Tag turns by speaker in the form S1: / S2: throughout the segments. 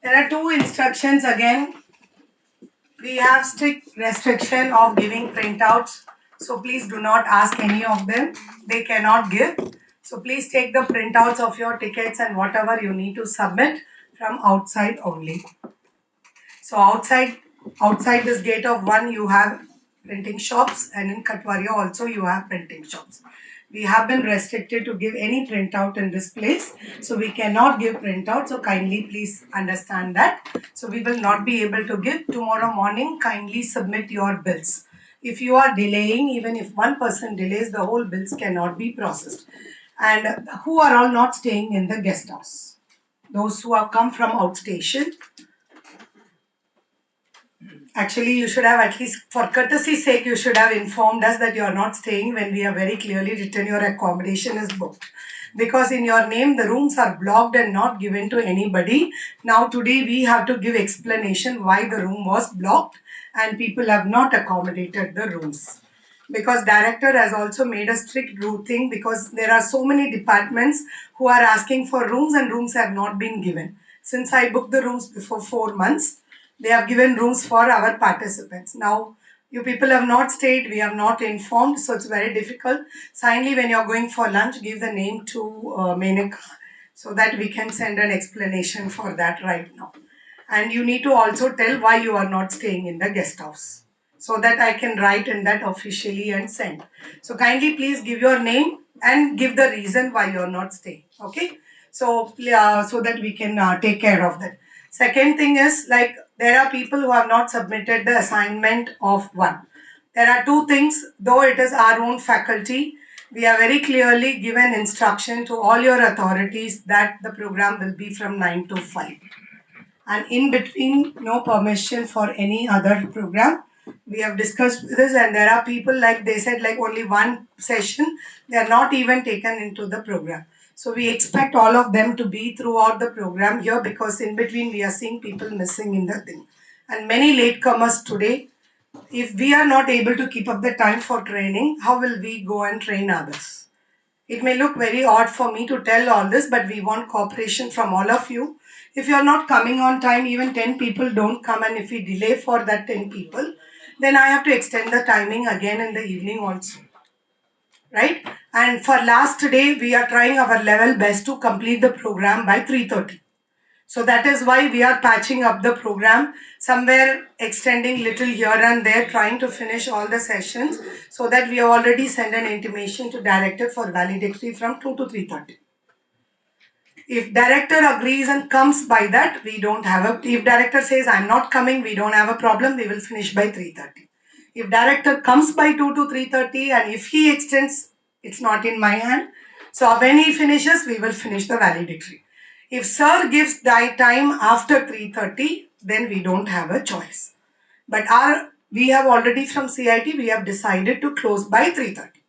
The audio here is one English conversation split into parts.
S1: There are two instructions again. We have strict restriction of giving printouts. So please do not ask any of them. They cannot give. So please take the printouts of your tickets and whatever you need to submit from outside only. So outside this gate of one you have printing shops, and in Katwaria also you have printing shops. We have been restricted to give any printout in this place. So we cannot give printout. So kindly please understand that. So we will not be able to give. Tomorrow morning kindly submit your bills. If you are delaying, even if one person delays, the whole bills cannot be processed. And who are all not staying in the guest house? Those who have come from outstation. Actually, you should have, at least for courtesy's sake, you should have informed us that you are not staying when we have very clearly written your accommodation is booked. Because in your name, the rooms are blocked and not given to anybody. Now today we have to give explanation why the room was blocked and people have not accommodated the rooms. Because director has also made a strict routing, because there are so many departments who are asking for rooms and rooms have not been given. Since I booked the rooms before 4 months, they have given rooms for our participants. Now, you people have not stayed, we have not informed, so it's very difficult. Kindly, when you're going for lunch, give the name to Menaka so that we can send an explanation for that right now. And you need to also tell why you are not staying in the guest house so that I can write in that officially and send. So kindly please give your name and give the reason why you are not staying. Okay. So that we can take care of that. Second thing is, like, there are people who have not submitted the assignment of one. There are two things, though it is our own faculty, we have very clearly given instruction to all your authorities that the program will be from 9 to 5. And in between, no permission for any other program. We have discussed this, and there are people, like they said, like only one session, they are not even taken into the program. So we expect all of them to be throughout the program here, because in between we are seeing people missing in the thing. And many latecomers today, if we are not able to keep up the time for training, how will we go and train others? It may look very odd for me to tell all this, but we want cooperation from all of you. If you are not coming on time, even 10 people don't come, and if we delay for that 10 people, then I have to extend the timing again in the evening also. Right? And for last day, we are trying our level best to complete the program by 3:30. So that is why we are patching up the program, somewhere extending little here and there, trying to finish all the sessions, so that we have already sent an intimation to director for valedictory from 2 to 3:30. If director agrees and comes by that, we don't have a, if director says I'm not coming, we don't have a problem, we will finish by 3:30. If director comes by 2 to 3:30 and if he extends, it's not in my hand. So when he finishes, we will finish the valedictory. If sir gives die time after 3:30, then we don't have a choice. But we have already from CIT, we have decided to close by 3:30.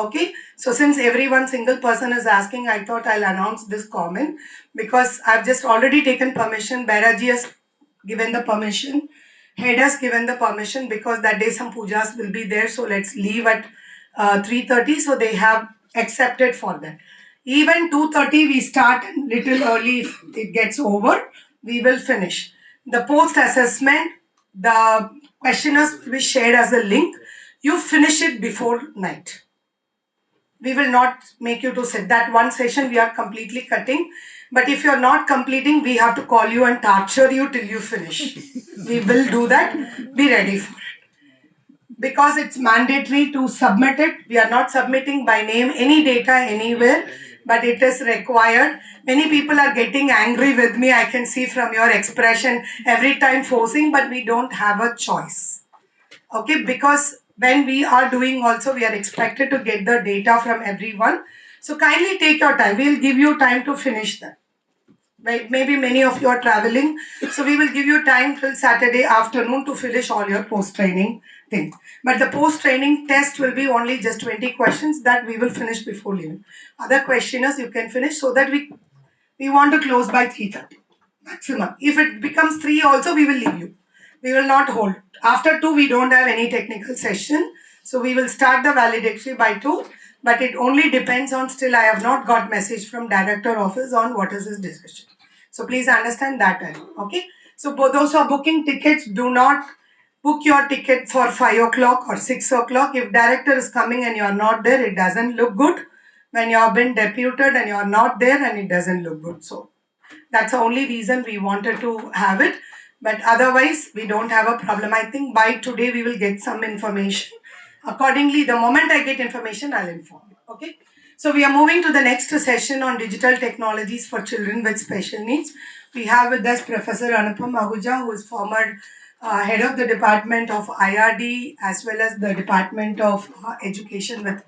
S1: Okay, so since everyone single person is asking, I thought I'll announce this comment, because I've just already taken permission. Bairaji has given the permission. Head has given the permission, because that day some pujas will be there. So let's leave at 3:30. So they have accepted for that. Even 2:30 we start little early. If it gets over, we will finish. The post assessment, the questionnaires will be shared as a link. You finish it before night. We will not make you to sit. That one session we are completely cutting. But if you're not completing, we have to call you and torture you till you finish. We will do that. Be ready for it. Because it's mandatory to submit it. We are not submitting by name any data anywhere, but it is required. Many people are getting angry with me. I can see from your expression every time forcing, but we don't have a choice. Okay, because when we are doing also, we are expected to get the data from everyone. So kindly take your time. We will give you time to finish that. Maybe many of you are traveling, so we will give you time till Saturday afternoon to finish all your post-training things. But the post-training test will be only just 20 questions that we will finish before leaving. Other questionnaires you can finish, so that we want to close by 3:30 maximum. If it becomes 3 also, we will leave you. We will not hold. After 2, we don't have any technical session. So we will start the valedictory by 2. but it only depends on, still I have not got message from director office on what is his decision. So please understand that early, okay? So for those who are booking tickets, do not book your ticket for 5 o'clock or 6 o'clock. If director is coming and you are not there, it doesn't look good. When you have been deputed and you are not there, and it doesn't look good. So that's the only reason we wanted to have it. But otherwise, we don't have a problem. I think by today we will get some information. Accordingly, the moment I get information, I'll inform you. Okay. So we are moving to the next session on digital technologies for children with special needs. We have with us Professor Anupam Ahuja, who is former head of the department of IRD as well as the department of education with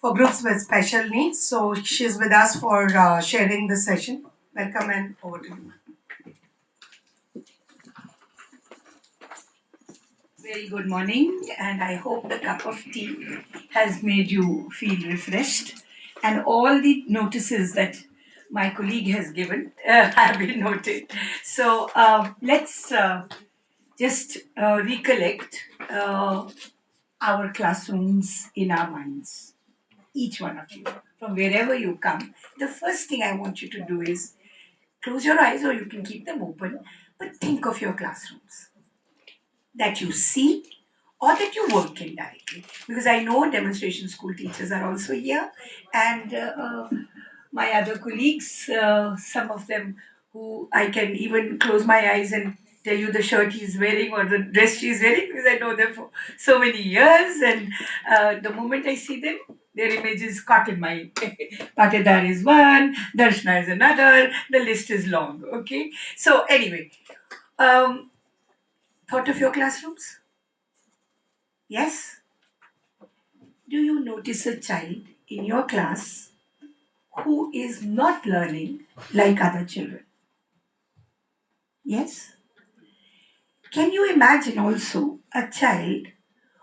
S1: for groups with special needs. So she's with us for sharing this session. Welcome and over to you.
S2: Very good morning, and I hope the cup of tea has made you feel refreshed. And all the notices that my colleague has given have been noted. So let's just recollect our classrooms in our minds, each one of you, from wherever you come. The first thing I want you to do is close your eyes, or you can keep them open, but think of your classrooms that you see or that you work in directly. Because I know demonstration school teachers are also here, and my other colleagues, some of them who I can even close my eyes and tell you the shirt he's wearing or the dress she's wearing, because I know them for so many years, and the moment I see them, their image is caught in my Patidar is one, Darshna is another, the list is long. Okay, so anyway, um, thought of your classrooms? Yes. Do you notice a child in your class who is not learning like other children? Yes. Can you imagine also a child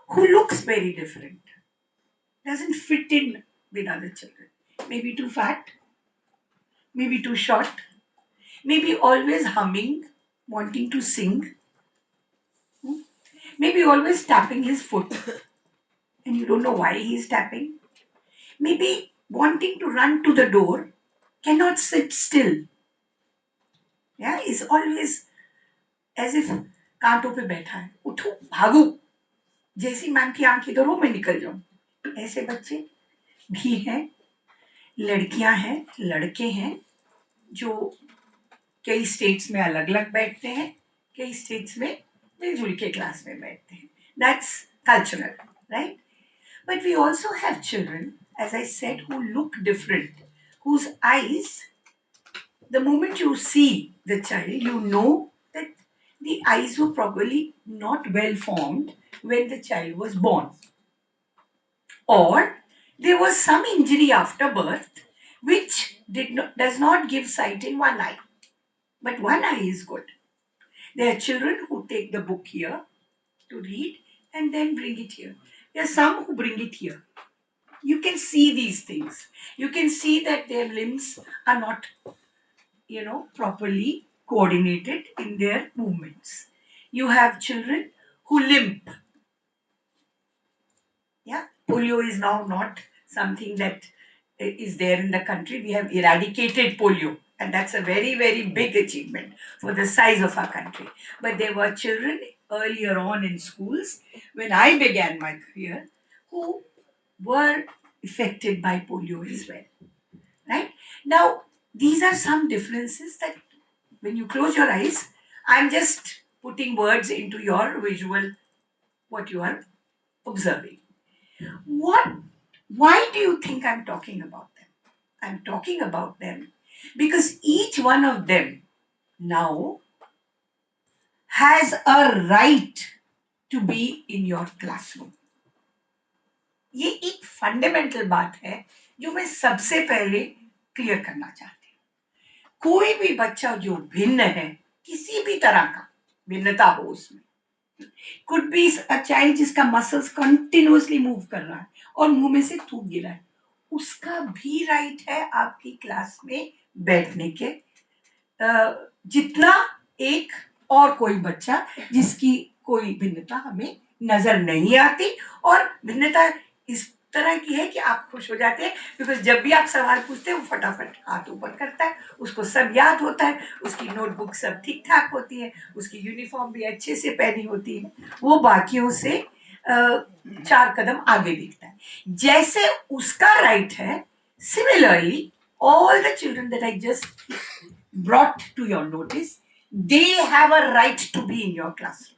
S2: who looks very different, doesn't fit in with other children? Maybe too fat, maybe too short, maybe always humming, wanting to sing, hmm? Maybe always tapping his foot and you don't know why he's tapping. Maybe wanting to run to the door, cannot sit still. Yeah, is always as if कांटों पे बैठा है, उठो भागो, जैसी ma'am की आंख इधर हो मैं निकल जाऊं। ऐसे बच्चे भी हैं, लड़कियां हैं, लड़के हैं, जो कई स्टेट्स में अलग अलग बैठते हैं, कई स्टेट्स में मिलजुल के क्लास में बैठते हैं। That's cultural, right? But we also have children, as I said, who look different, whose eyes, the moment you see the child, you know that the eyes were probably not well formed when the child was born. Or there was some injury after birth which does not give sight in one eye. But one eye is good. There are children who take the book here to read and then bring it here. There are some who bring it here. You can see these things. You can see that their limbs are not, properly coordinated in their movements. You have children who limp. Yeah, polio is now not something that is there in the country. We have eradicated polio, and that's a very, very big achievement for the size of our country. But there were children earlier on in schools when I began my career who were affected by polio as well. Right? Now, these are some differences that when you close your eyes, I'm just putting words into your visual, what you are observing. What? Why do you think I'm talking about them? I'm talking about them because each one of them now has a right to be in your classroom. ये एक fundamental बात है जो मैं सबसे पहले clear करना चाहती हूँ। कोई भी बच्चा जो भिन्न है, किसी भी तरह का भिन्नता हो उसमें, कुड बी अ चाइल्ड जिसका मसल्स कंटिन्यूअसली मूव कर रहा है और मुंह में से थूक गिरा है, उसका भी राइट है आपकी क्लास में बैठने के, जितना एक और कोई बच्चा जिसकी कोई भिन्नता हमें नजर नहीं आती, और भिन्नता इस तरह की है कि आप खुश हो जाते हैं, बिकॉज जब भी आप सवाल पूछते हैं वो फटाफट हाथ ऊपर करता है, उसको सब याद होता है, उसकी नोटबुक सब ठीक ठाक होती है, उसकी यूनिफॉर्म भी अच्छे से पहनी होती है, वो बाकियों से 4 कदम आगे दिखता है। जैसे उसका राइट है, similarly all the children that I just brought to your notice, they have a right to be in your classroom.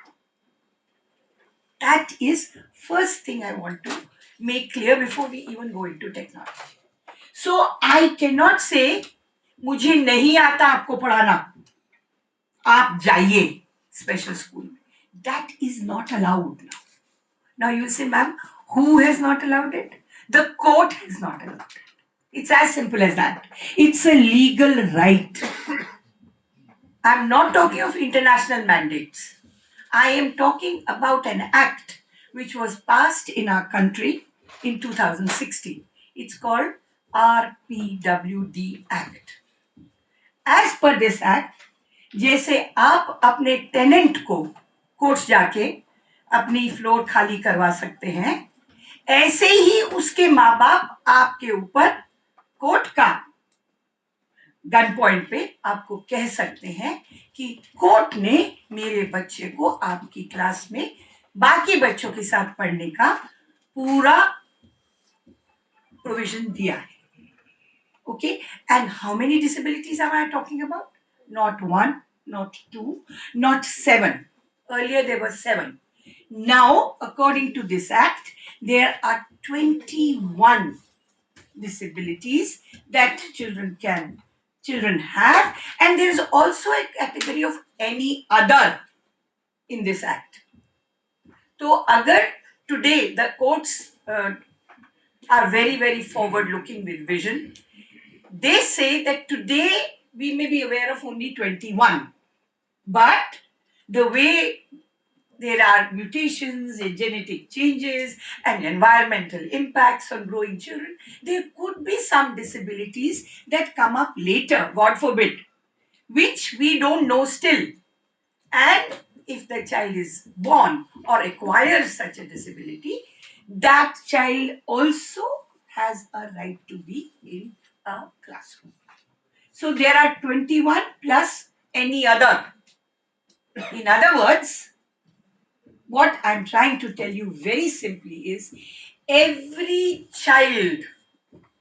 S2: That is first thing I want to make clear before we even go into technology. So I cannot say मुझे नहीं आता आपको पढ़ाना, आप जाइए special school में. That is not allowed now. Now you say, ma'am, who has not allowed it? The court has not allowed it. It's as simple as that. It's a legal right. I'm not talking of international mandates. I am talking about an act which was passed in our country in 2016. It's called RPWD Act. As per this act, जैसे आप अपने tenant को court जाके अपनी floor खाली करवा सकते हैं, ऐसे ही उसके माँ बाप आपके ऊपर कोर्ट का गन पॉइंट पे आपको कह सकते हैं कि कोर्ट ने मेरे बच्चे को आपकी क्लास में बाकी बच्चों के साथ पढ़ने का पूरा प्रोविजन दिया है. Okay, and how many disabilities am I talking about? Not one, not two, not 7. Earlier there were 7. Now, according to this act, there are 21 disabilities that children have, and there is also a category of any other in this act. So, agar today the courts are very forward looking with vision, they say that today we may be aware of only 21, but the way there are mutations and genetic changes and environmental impacts on growing children, there could be some disabilities that come up later, God forbid, which we don't know still. And if the child is born or acquires such a disability, that child also has a right to be in a classroom. So there are 21 plus any other. In other words, what I'm trying to tell you very simply is every child,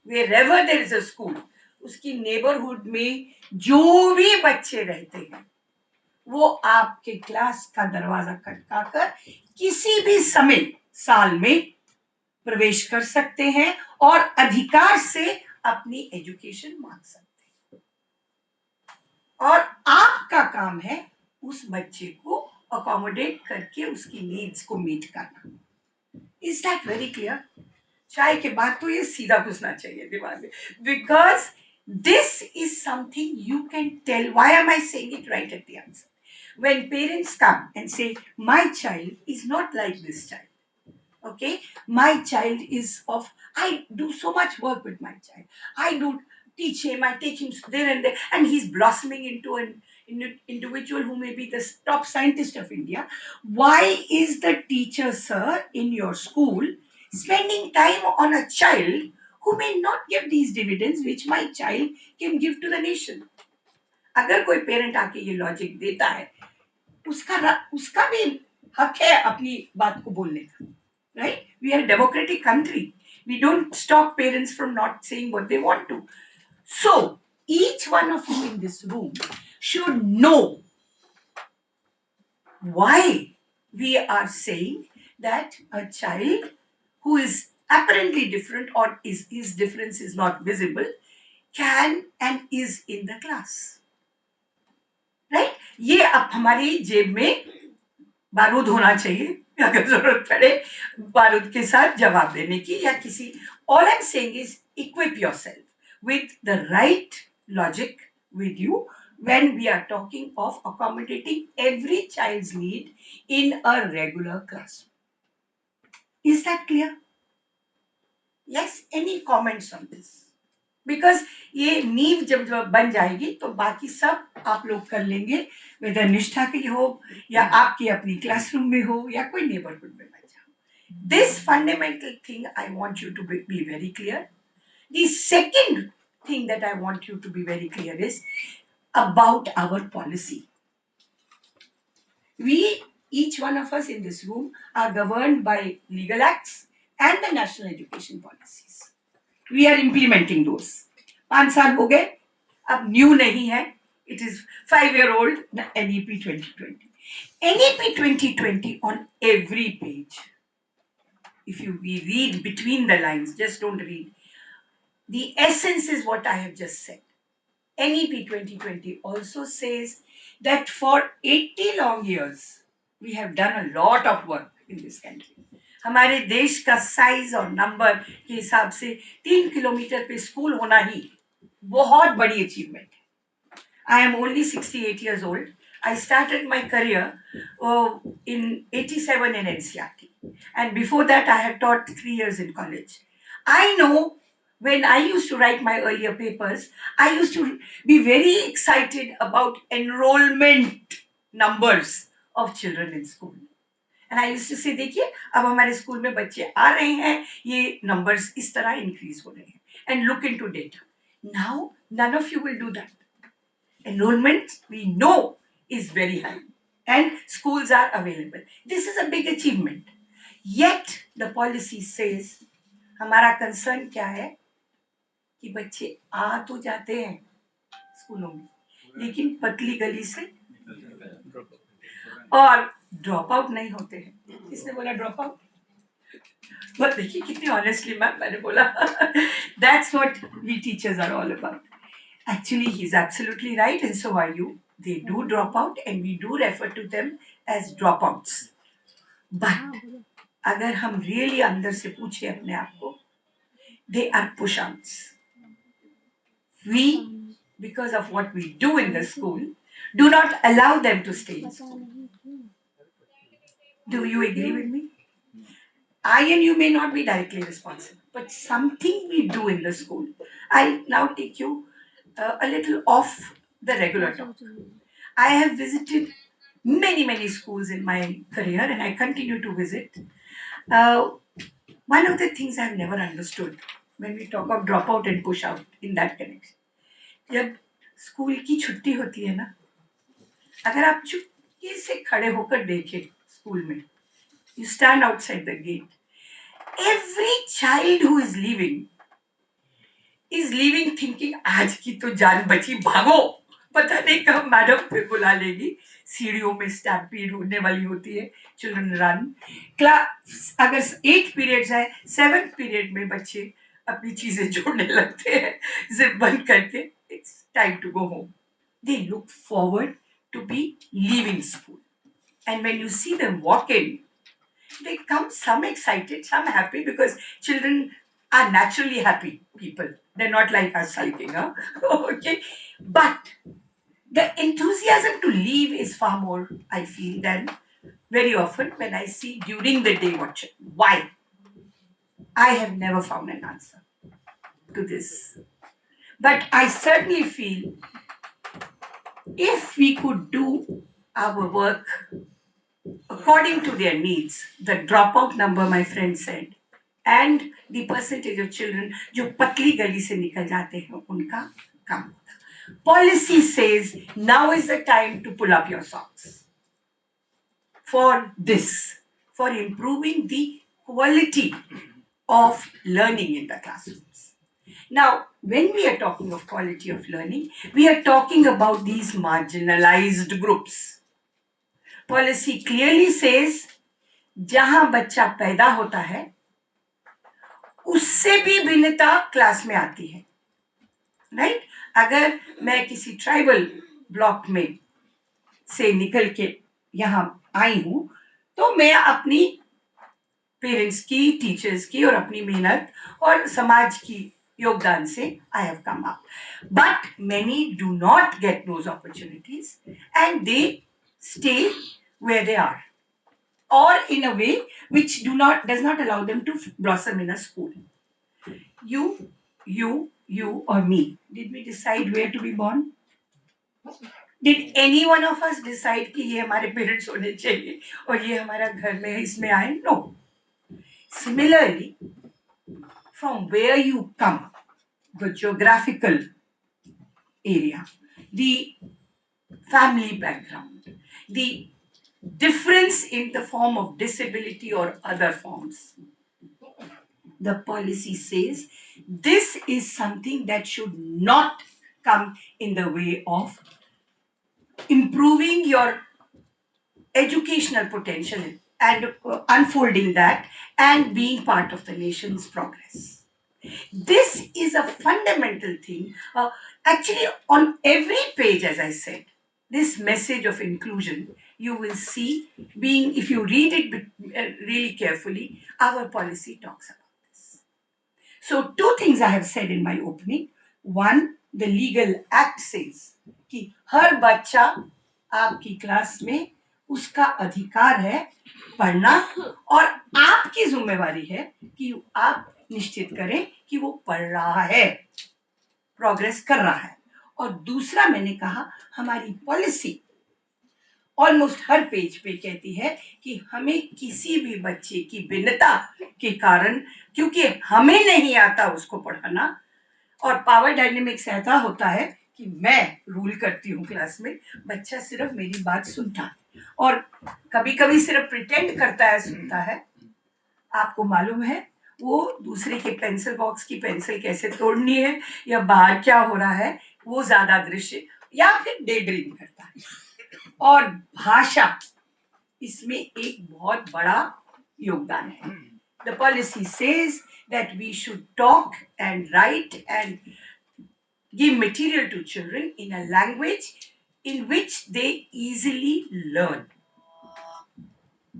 S2: wherever there is a school, उसकी neighborhood में जो भी बच्चे रहते हैं, वो आपके class का दरवाजा खटकाकर किसी भी समय साल में प्रवेश कर सकते हैं और अधिकार से अपनी एजुकेशन मांग सकते हैं. और आपका काम है उस बच्चे को अकोमोडेट करके उसकी नीड्स को मीट करना. Is that very clear? चाय के बाद तो ये सीधा घुसना चाहिए दिमाग में, because this is something you can tell. Why am I saying it right at the answer? When parents come and say, my child is not like this child, okay, my child is of, I do so much work with my child, I do teach him, I take him there and there, and he's blossoming into an individual who may be the top scientist of India. Why is the teacher, sir, in your school spending time on a child who may not give these dividends which my child can give to the nation? अगर कोई parent आके ये logic देता है, उसका भी हक है अपनी बात को बोलने का, right? We are a democratic country. We don't stop parents from not saying what they want to. So each one of you in this room should know why we are saying that a child who is apparently different or his difference is not visible can and is in the class, right? ये अब हमारी जेब में बारूद होना चाहिए, अगर जरूरत पड़े बारूद के साथ जवाब देने की या किसी. All I'm saying is equip yourself with the right logic with you when we are talking of accommodating every child's need in a regular classroom. Is that clear? Yes, any comments on this? Because ये नींव जब बन जाएगी तो बाकी सब आप लोग कर लेंगे, वेदर निष्ठा की हो या आपकी अपनी क्लासरूम में हो या कोई नेबरहुड में बन जाओ. This fundamental thing I want you to be very clear. The second thing that I want you to be very clear is about our policy. We, each one of us in this room, are governed by legal acts and the national education policies. We are implementing those. 5 साल हो गए, अब new नहीं है. It is 5-year old NEP 2020. NEP 2020 on every page. If we read between the lines, just don't read. The essence is what I have just said. NEP 2020 also says that for 80 long years, we have done a lot of work in this country. हमारे देश का size और number के हिसाब से 3 kilometre पे school होना ही बहुत बड़ी अचीवमेंट है. I am only 68 years old. I started my career in 87 in NCRT. And before that, I had taught 3 years in college. I know when I used to write my earlier papers, I used to be very excited about enrollment numbers of children in school. And I used to say, देखिए अब हमारे school में बच्चे आ रहे हैं, ये numbers इस तरह increase हो रहे हैं. And look into data. Now, none of you will do that. Enrollment, we know, is very high. And schools are available. This is a big achievement. Yet, the policy says, हमारा concern क्या है कि बच्चे आ तो जाते हैं स्कूलों में, लेकिन पतली गली से और ड्रॉप आउट नहीं होते हैं. किसने बोला ड्रॉप आउट? बट देखिए कितनी ऑनेस्टली मैंने बोला. That's what we teachers are all about. Actually, he's absolutely right, and so are you. They do drop out, and we do refer to them as dropouts. But अगर हम really अंदर से पूछे अपने आप को, they are push-outs. We, because of what we do in the school, do not allow them to stay in school. Do you agree with me? I and you may not be directly responsible, but something we do in the school. I'll now take you a little off the regular talk. I have visited many schools in my career, and I continue to visit. Uh, One of the things I've never understood when we talk of dropout and push out in that connection, जब school की छुट्टी होती है ना, अगर आप चुपके से खड़े होकर देखें स्कूल में, you stand outside the gate. Every child who is leaving thinking आज की तो जान बची, भागो, पता नहीं कब मैडम फिर बुला लेगी. सीढ़ियों में स्टैम्पीड होने वाली होती है. Children run. क्लास अगर 8 पीरियड्स है, 7th पीरियड में बच्चे अपनी चीजें जोड़ने लगते हैं, जिप बंद करके. It's time to go home. They look forward to be leaving school. And when you see them walk in, they come some excited, some happy, because children are naturally happy people. They're not like us sulking, huh? Okay. But the enthusiasm to leave is far more, I feel, than very often when I see during the day watching. Why? I have never found an answer to this. But I certainly feel if we could do our work according to their needs, the dropout number, my friend said, and the percentage of children जो पतली गली से निकल जाते हैं उनका कम होता. Policy says now is the time to pull up your socks for this, for improving the quality of learning in the classrooms. Now, when we are talking of quality of learning, we are talking about these marginalized groups. Policy clearly says जहां बच्चा पैदा होता है उससे भी भिन्नता class में आती है. राइट? अगर मैं किसी ट्राइबल ब्लॉक में से निकल के यहां आई हूं तो मैं अपनी पेरेंट्स की, टीचर्स की और अपनी मेहनत और समाज की योगदान से I have come up. But many do not get those opportunities and they stay where they are, or in a way which does not allow them to blossom in a school. You or me, did we decide where to be born? Did any one of us decide कि ये हमारे parents होने चाहिए और ये हमारा घर में इसमें आए? No. Similarly, from where you come, the geographical area, the family background, the difference in the form of disability or other forms. The policy says this is something that should not come in the way of improving your educational potential and unfolding that and being part of the nation's progress. This is a fundamental thing. Actually, on every page, as I said, this message of inclusion, you will see being, if you read it really carefully, our policy talks about this. So, two things I have said in my opening. One, the legal act says कि हर बच्चा आपकी class में उसका अधिकार है पढ़ना और आपकी जिम्मेवारी है कि आप निश्चित करें कि वो पढ़ रहा है, प्रोग्रेस कर रहा है. और दूसरा मैंने कहा हमारी पॉलिसी ऑलमोस्ट हर पेज पे कहती है कि हमें किसी भी बच्चे की भिन्नता के कारण, क्योंकि हमें नहीं आता उसको पढ़ाना, और पावर डायनेमिक्स ऐसा होता है कि मैं रूल करती हूँ क्लास में, बच्चा सिर्फ मेरी बात सुनता है और कभी कभी सिर्फ प्रिटेंड करता है सुनता है. आपको मालूम है वो दूसरे के पेंसिल बॉक्स की पेंसिल कैसे तोड़नी है या बाहर क्या हो रहा है वो ज्यादा दृश्य या फिर डे ड्रीम करता है. और भाषा इसमें एक बहुत बड़ा योगदान है. The policy says that we should talk and write and give material to children in a language in which they easily learn.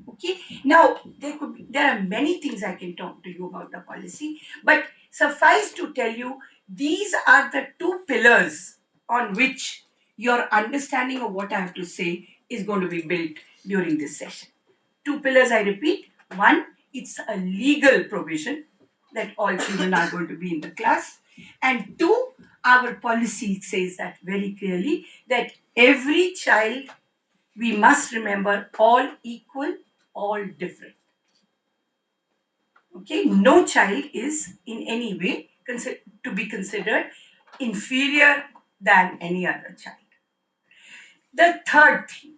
S2: Okay. Now there are many things I can talk to you about the policy, but suffice to tell you these are the two pillars on which your understanding of what I have to say is going to be built during this session. Two pillars, I repeat. One, it's a legal provision that all children are going to be in the class. And two, our policy says that very clearly that every child, we must remember, all equal, all different. Okay, no child is in any way to be considered inferior than any other child. The third thing,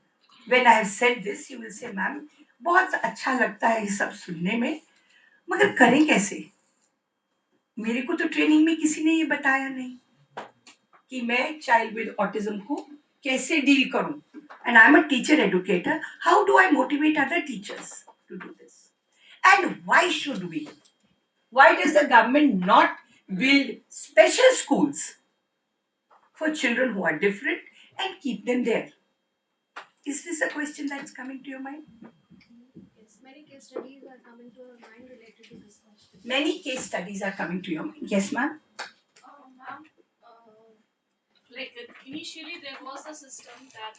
S2: when I have said this, you will say, ma'am, बहुत अच्छा लगता है ये सब सुनने में, मगर करें कैसे? मेरे को तो ट्रेनिंग में किसी ने ये बताया नहीं कि मैं चाइल्ड विद ऑटिज्म को कैसे डील करूं. And I'm a teacher educator. How do I motivate other teachers to do this? And why should we? Why does the government not build special schools for children who are different and keep them there? Is this a question that's coming to your mind?
S3: Yes, many case studies are coming to our mind related to this question.
S2: Many case studies are coming to your mind. Yes, ma'am?
S3: Ma'am, initially there was a system that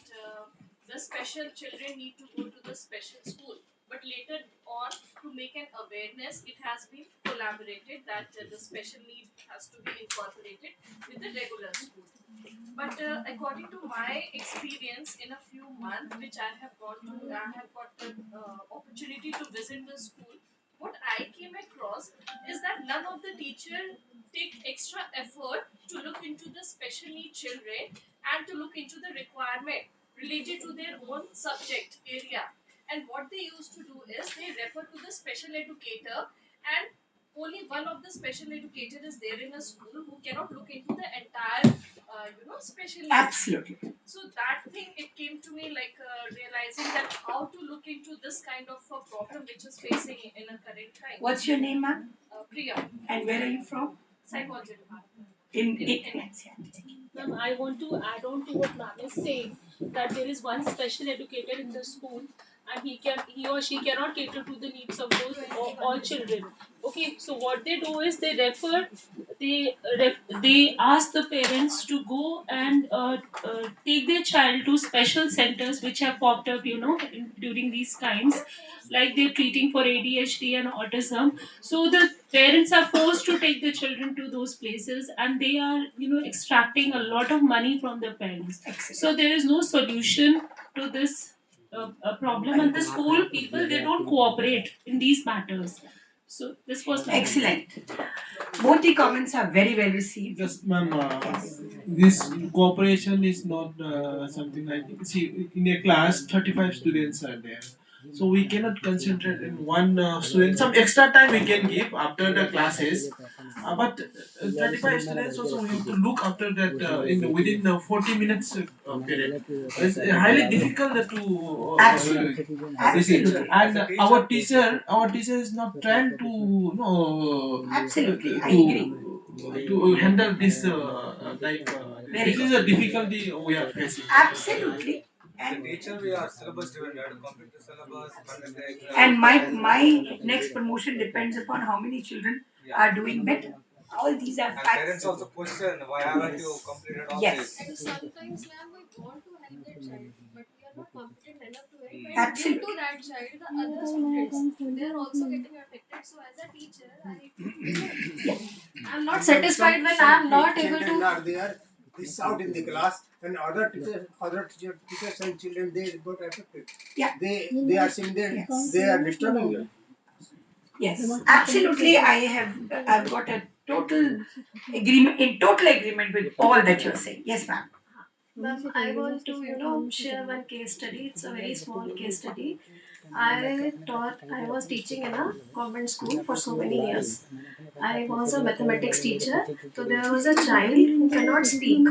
S3: the special children need to go to the special school, but later on, to make an awareness, it has been collaborated that the special need has to be incorporated with the regular school. But according to my experience, in a few months, which I have gone to, I have got the opportunity to visit the school. What I came across is that none of the teachers take extra effort to look into the special need children and to look into the requirement related to their own subject area. And what they used to do is they refer to the special educator, and only one of the special educator is there in a school who cannot look into the entire special needs.
S2: Absolutely.
S3: So that thing, it came to me like realizing that how to look into this kind of a problem which is facing in a current time.
S2: What's your name, ma'am?
S3: Priya,
S2: And where are you from?
S3: psychology department.
S2: In
S4: Ma'am, I want to add on to what ma'am is saying, that there is one special educator in the school and he or she cannot cater to the needs of those all children. Okay, so what they do is they ask the parents to go and take their child to special centers which have popped up, during these times, like they're treating for ADHD and autism. So the parents are forced to take the children to those places, and they are, extracting a lot of money from the parents. So there is no solution to this problem, and the school people, they don't cooperate in these matters. So this was my
S2: Excellent. Both the comments are very well received.
S5: Yes, ma'am. This cooperation is not something like, see, in a class 35 students are there, so we cannot concentrate in one student. Some extra time we can give after the classes, but 35 students also we have to look after that in within 40 minutes period. It's highly difficult to this is,
S2: Absolutely.
S5: and our teacher is not trying to
S2: Absolutely, I
S5: to
S2: agree.
S5: handle this
S2: Very
S5: this is
S2: good.
S5: a difficulty we are facing.
S2: Absolutely.
S6: The
S2: And
S6: teacher, we are syllabus driven. We have to complete the syllabus, conduct the exam.
S2: and my next promotion depends upon how many children are doing better. All these are
S6: And
S2: facts.
S6: parents also question why haven't you completed all
S2: Yes.
S6: this?
S3: And sometimes, ma'am, we want to help that child, but we are not competent enough to help. And due
S2: Absolutely.
S3: to that child, the other students, they are also getting affected. So, as a teacher, I'm not satisfied when I'm not able
S7: Children
S3: to.
S7: are there. They shout in the class, and other teachers and children, they got affected.
S2: Yeah.
S7: They are saying that
S2: Yes.
S7: they are disturbing them.
S2: Yes, absolutely. I've got a total agreement with all that you're saying. Yes, ma'am.
S3: Ma'am, I want to, share one case study. It's a very small case study. I was teaching in a convent school for so many years. I was a mathematics teacher. So there was a child who cannot speak.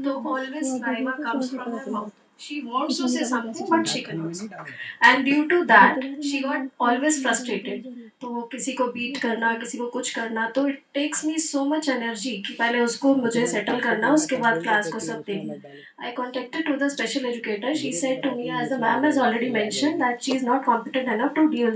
S3: So always saliva comes from her mouth. She wants to say something, but she cannot say. And due to that, she got always frustrated. तो वो किसी को beat करना, किसी को कुछ करना, तो it takes me so much energy कि पहले उसको मुझे सेटल करना, उसके बाद क्लास को सब देखना. I contacted to the special educator. She said to me, as the ma'am has already mentioned, that she is not competent enough to deal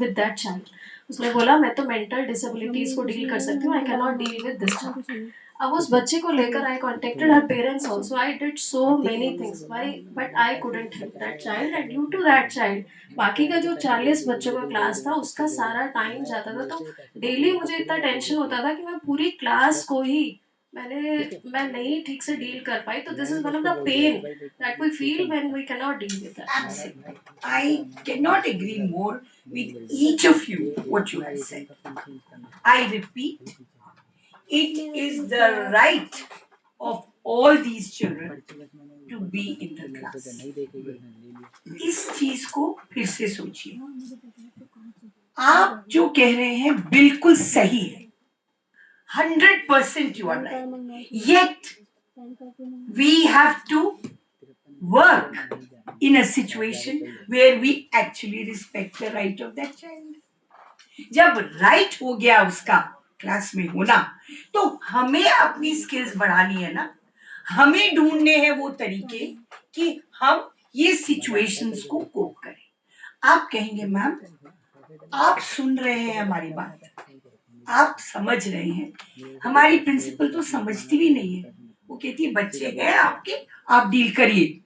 S3: with that child. उसने बोला मैं तो मेंटल डिसेबिलिटीज को डील कर सकती हूँ. I can not deal with this child. अब उस बच्चे को लेकर I contacted her parents also. I did so many things why but I couldn't help that child. And due to that child बाकी का जो 40 बच्चों का क्लास था उसका सारा टाइम जाता था. तो डेली मुझे इतना टेंशन होता था कि मैं पूरी क्लास को ही मैं नहीं ठीक से डील कर पाई. तो this is one of the pain that we feel when we cannot not deal that दैट.
S2: Absolutely. I cannot agree more with each of you what you have said. I repeat, it is the right of all these children to be in the class. इस चीज को फिर से सोचिए. आप जो कह रहे हैं बिल्कुल सही है. 100% you are right. Yet we have to work in a situation where we actually respect the right of that child. जब राइट हो गया उसका क्लास में होना, तो हमें अपनी स्किल्स बढ़ानी है ना. हमें ढूंढने हैं वो तरीके कि हम ये सिचुएशंस को कोप करें. आप कहेंगे मैम आप सुन रहे हैं हमारी बात, आप समझ रहे हैं. हमारी प्रिंसिपल तो समझती भी नहीं है. वो कहती है बच्चे हैं आपके, आप डील करिए.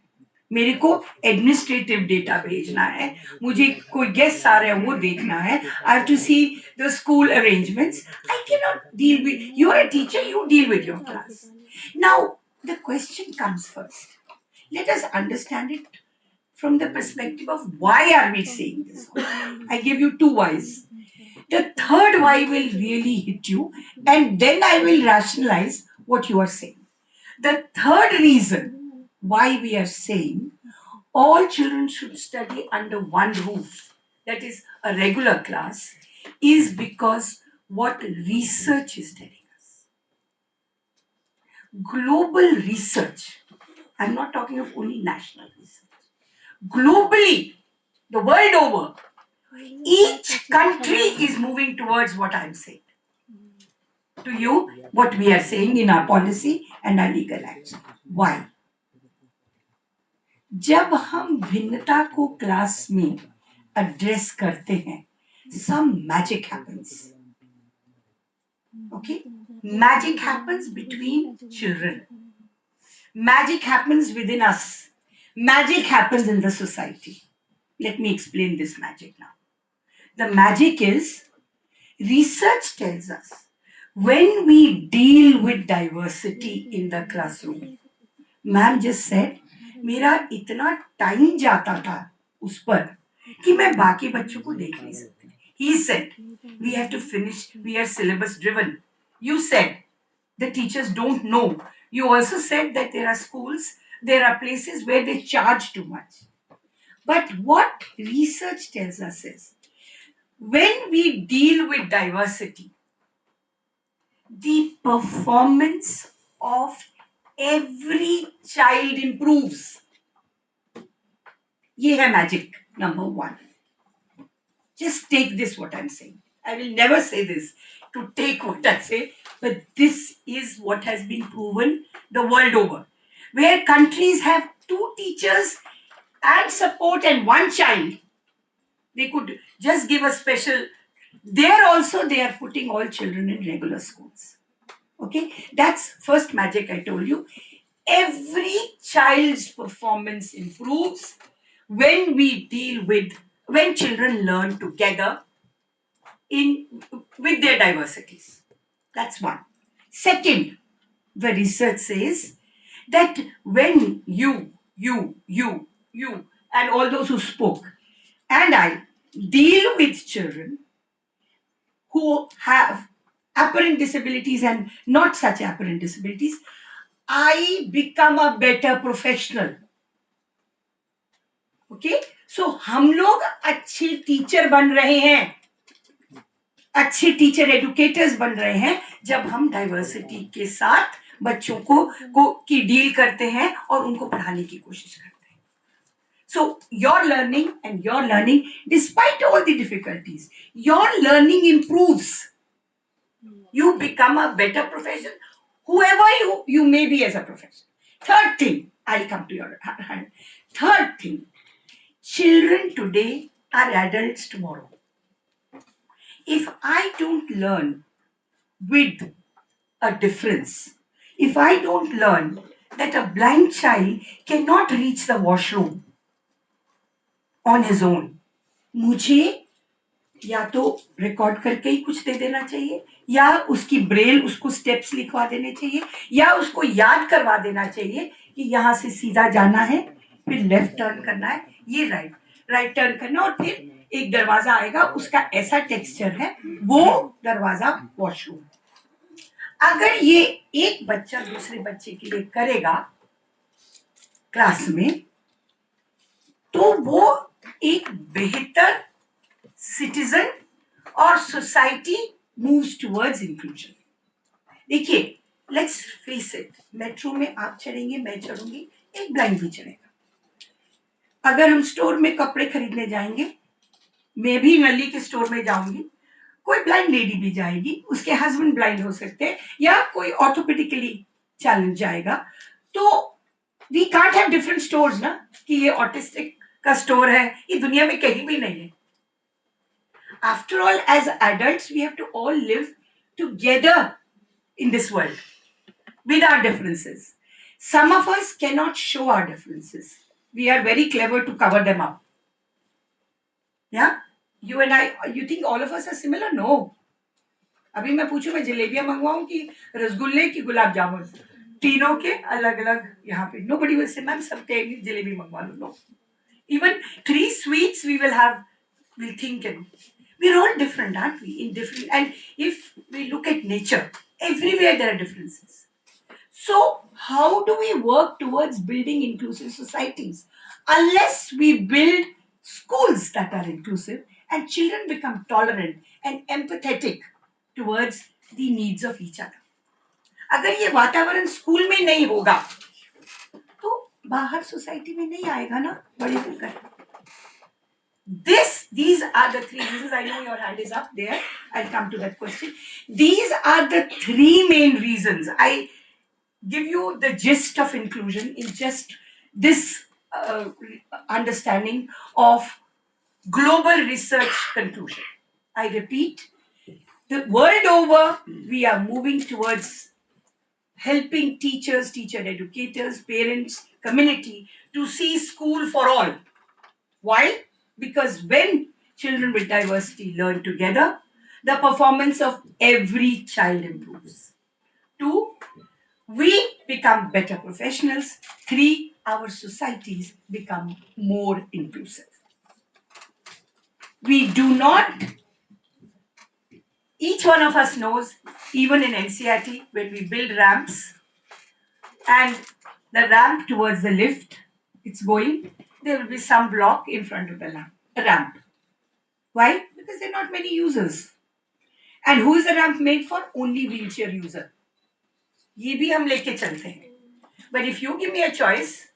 S2: मेरे को एडमिनिस्ट्रेटिव डेटा भेजना है, मुझे कोई गेस्ट आ रहे हैं वो देखना है. I have to see the school arrangements. I can not deal with you. Are a teacher, you deal with your class. Now the question comes first. Let us understand it from the perspective of why are we saying this. I give you two whys. The third why will really hit you, and then I will rationalize what you are saying. The third reason why we are saying all children should study under one roof, that is a regular class, is because what research is telling us. Global research, I'm not talking of only national research, globally, the world over, each country is moving towards what I'm saying to you, what we are saying in our policy and our legal action. Why? जब हम भिन्नता को class में address करते हैं, some magic happens. Okay? Magic happens between children. Magic happens within us. Magic happens in the society. Let me explain this magic now. The magic is, research tells us, when we deal with diversity in the classroom, ma'am just said, मेरा इतना time जाता था उस पर कि मैं बाकी बच्चों को देख नहीं सकती. He said, we have to finish, we are syllabus driven. You said, the teachers don't know. You also said that there are schools, there are places where they charge too much. But what research tells us is, when we deal with diversity, the performance of every child improves. ये है magic number one. Just take this, what I'm saying. I will never say this to take what I say, but this is what has been proven the world over. Where countries have 2 teachers and support and 1 child, they could just give a special. There also, they are putting all children in regular schools. Okay, that's first magic I told you. Every child's performance improves when we deal with, when children learn together in with their diversities. That's one. Second, the research says that when you, and all those who spoke, and I deal with children who have apparent disabilities and not such apparent disabilities, I become a better professional. Okay? So हम लोग अच्छे teacher बन रहे हैं, अच्छे teacher educators बन रहे हैं जब हम डाइवर्सिटी के साथ बच्चों को की डील करते हैं और उनको पढ़ाने की कोशिश करते हैं. So your learning, despite all the difficulties, your learning improves. You become a better professional, whoever you may be as a professional. Third thing, I'll come to your hand. Third thing, children today are adults tomorrow. If I don't learn with a difference, if I don't learn that a blind child cannot reach the washroom on his own, मुझे या तो record करके ही कुछ दे देना चाहिए, या उसकी Braille उसको स्टेप्स लिखवा देने चाहिए, या उसको याद करवा देना चाहिए कि यहाँ से सीधा जाना है, फिर लेफ्ट टर्न करना है, ये राइट टर्न करना, और फिर एक दरवाजा आएगा, उसका ऐसा टेक्सचर है, वो दरवाजा वॉशरूम. अगर ये एक बच्चा दूसरे बच्चे के लिए करेगा क्लास में, तो वो एक बेहतर सिटीजन और सोसाइटी मूव्स टुवर्ड्स इंक्लूजन. देखिए, लेट्स फेस इट, मेट्रो में आप चढ़ेंगे, मैं चढ़ूंगी, एक ब्लाइंड भी चढ़ेगा. अगर हम स्टोर में कपड़े खरीदने जाएंगे, मैं भी नली के स्टोर में जाऊंगी, कोई ब्लाइंड लेडी भी जाएगी, उसके हस्बैंड ब्लाइंड हो सकते हैं, या कोई ऑर्थोपेडिकली चैलेंज जाएगा. तो we can't have different stores ना, कि ये ऑटिस्टिक का स्टोर है, ये दुनिया में कहीं भी नहीं है. After all, as adults, we have to all live together in this world with our differences. Some of us cannot show our differences. We are very clever to cover them up. Yeah? You and I, you think all of us are similar? No. अभी मैं पूछूं, मैं जलेबियां मंगवाऊं कि रसगुल्ले की गुलाब जामुन, तीनों के अलग अलग यहाँ पे. Nobody will say, मैम सबके जलेबी मंगवा लो. No. Even 3 sweets we will have, we'll think, and we're all different, aren't we? In different, and if we look at nature, everywhere there are differences. So how do we work towards building inclusive societies? Unless we build schools that are inclusive and children become tolerant and empathetic towards the needs of each other. अगर ये वातावरण school में नहीं होगा, तो बाहर society में नहीं आएगा ना, बड़े होकर. These are the 3 reasons. I know your hand is up there. I'll come to that question. These are the 3 main reasons. I give you the gist of inclusion in just this understanding of global research conclusion. I repeat, the world over, we are moving towards helping teachers, teacher educators, parents, community to see school for all. Why? Because when children with diversity learn together, the performance of every child improves. 2, we become better professionals. 3, our societies become more inclusive. We do not Each one of us knows, even in NCRT, when we build ramps and the ramp towards the lift, it's going, there will be some block in front of the ramp. Why? Because there are not many users. And who is the ramp made for? Only wheelchair user. ये भी हम लेके चलते हैं. But if you give me a choice,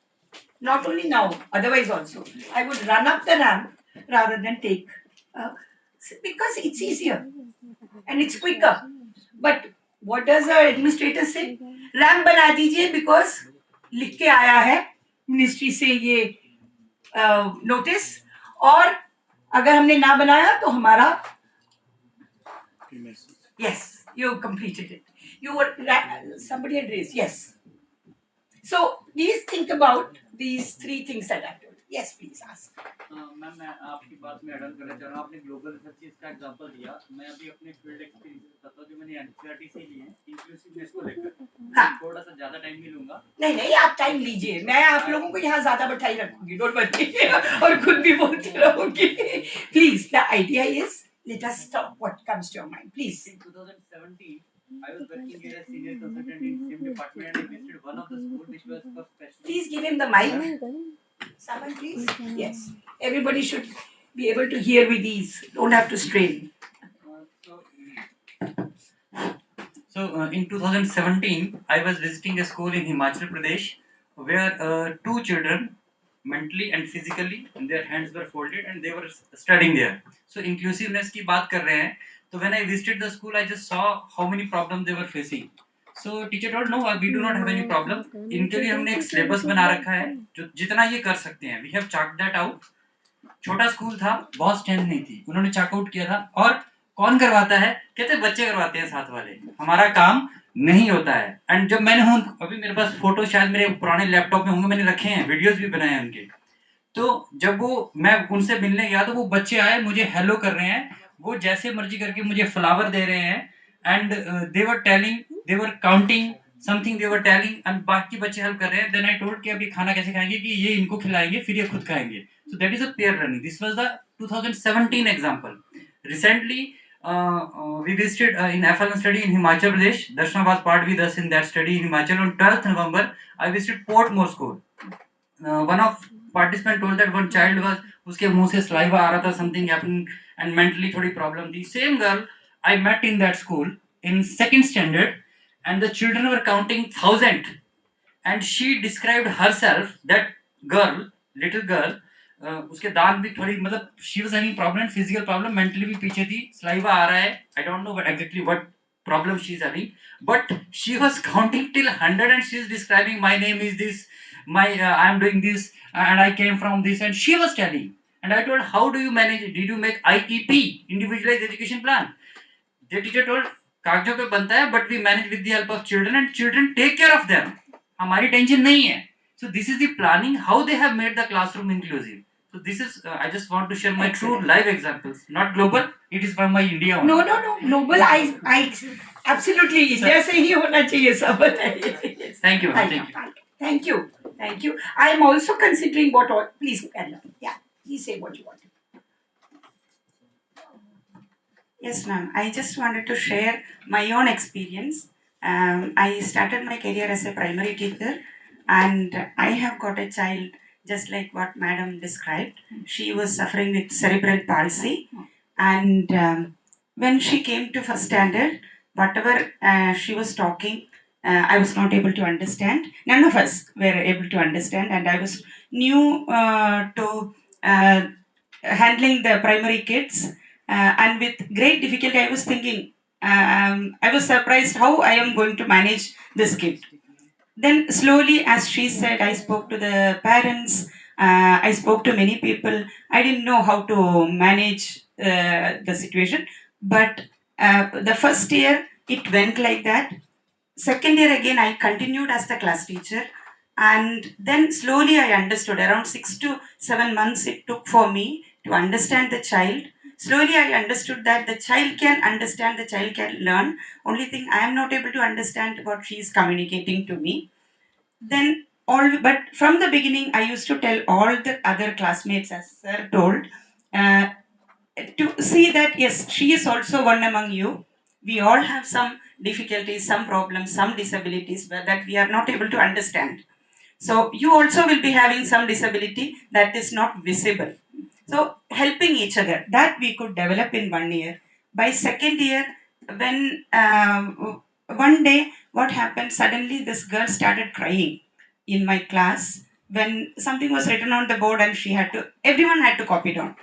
S2: not only now, otherwise also, I would run up the ramp rather than take, because it's easier and it's quicker. But what does the administrator say? RAM बना दीजिए because लिख के आया है ministry से ये notice, और अगर हमने ना बनाया तो हमारा, yes, you completed it. You were, somebody had raised, yes. So please think about these three things that I told. Yes, please ask.
S8: Ma'am मैं आपकी बात में ऐड ऑन करना चाह रहा हूँ. आपने ग्लोबल रिसर्च का एग्जांपल दिया. मैं अभी अपने फील्ड एक्सपीरियंस बताता हूँ जो मैंने एनसीईआरटी से लिए हैं इंक्लूसिवनेस को लेकर.
S2: हाँ.
S8: थोड़ा सा ज्यादा टाइम नहीं लूंगा.
S2: नहीं नहीं, आप टाइम लीजिए, मैं आप लोगों को यहाँ ज्यादा बैठाई रखूंगी, डोंट वरी, और खुद भी बोलती रहूंगी. Please, the idea is let us talk what comes to your mind, please.
S8: In 2017, I was working here as senior consultant in same department and I visited one of the school which was for special.
S2: Please give him the mic. Someone, please. Yes. Everybody should be able to hear with ease. Don't have to strain.
S8: In 2017, I was visiting a school in Himachal Pradesh where two children, mentally and physically, their hands were folded and they were studying there. So inclusiveness की बात कर रहे हैं. So when I visited the school, I just saw how many problems they were facing. So teacher told, no, we do not have any problem. इनके लिए हमने एक syllabus बना रखा है जो जितना ये कर सकते हैं. We have chalked that out. छोटा स्कूल था, बहुत स्ट्रेंथ नहीं थी, उन्होंने चेकआउट किया था. और कौन करवाता है? कहते बच्चे करवाते हैं साथ वाले, हमारा काम नहीं होता है. एंड जब मैंने अभी मेरे पास फोटो शायद मेरे पुराने लैपटॉप में होंगे, मैंने रखे हैं, वीडियोस भी बनाए हैं उनके. तो जब मैं उनसे मिलने गया तो वो बच्चे आए, मुझे हेलो कर रहे हैं, वो जैसे मर्जी करके मुझे फ्लावर दे रहे हैं. And they were telling, they were counting something, they were telling, and बाकी बच्चे हेल्प कर रहे हैं. देन आई टोल्ड कि अब ये खाना कैसे खाएंगे, कि ये इनको खिलाएंगे फिर ये खुद खाएंगे. So that is a peer learning. This was the 2017 example. Recently, we visited in FLN study in Himachal Pradesh. Darshana was part with us in that study in Himachal. On 12th November, I visited Portmore School. One of participant told that one child was, उसके मुंह से saliva आ रहा था, something happened and mentally थोड़ी problem थी. Same girl I met in that school in second standard, and the children were counting 1,000. And she described herself, that girl, little girl, उसके दांत भी थोड़ी, मतलब she was having problem, physical problem, mentally भी पीछे थी, saliva आ रहा है, I don't know exactly what problem she is having, but she was counting till 100 and she is describing, my name is this, my I am doing this, and I came from this, and she was telling. And I told, how do you manage it? Did you make IEP, individualized education plan? The teacher told, कागजों पे बनता है, but we manage with the help of children and children take care of them. हमारी tension नहीं है. So this is the planning, how they have made the classroom inclusive. So this is, I just want to share my true live examples, not global. It is from my India only.
S2: No, global. I absolutely India से ही होना चाहिए सब.
S8: Thank you, ma'am. Thank you.
S2: Thank you. I am also considering what all. Please carry on. Yeah, please say what you want.
S9: Yes, ma'am. I just wanted to share my own experience. I started my career as a primary teacher, and I have got a child just like what Madam described. She was suffering with cerebral palsy, and when she came to first standard, whatever she was talking, I was not able to understand. None of us were able to understand, and I was new to handling the primary kids, and with great difficulty I was thinking, I was surprised how I am going to manage this kid. Then slowly, as she said, I spoke to the parents, I spoke to many people. I didn't know how to manage the situation, but the first year it went like that. Second year again I continued as the class teacher, and then slowly I understood. Around 6 to 7 months it took for me to understand the child. Slowly I understood that the child can understand, the child can learn. Only thing I am not able to understand what she is communicating to me. Then but from the beginning I used to tell all the other classmates, as sir told, to see that yes, she is also one among you. We all have some difficulties, some problems, some disabilities that we are not able to understand. So you also will be having some disability that is not visible. So helping each other, that we could develop in 1 year. By second year, when one day what happened, suddenly this girl started crying in my class when something was written on the board and everyone had to copy down.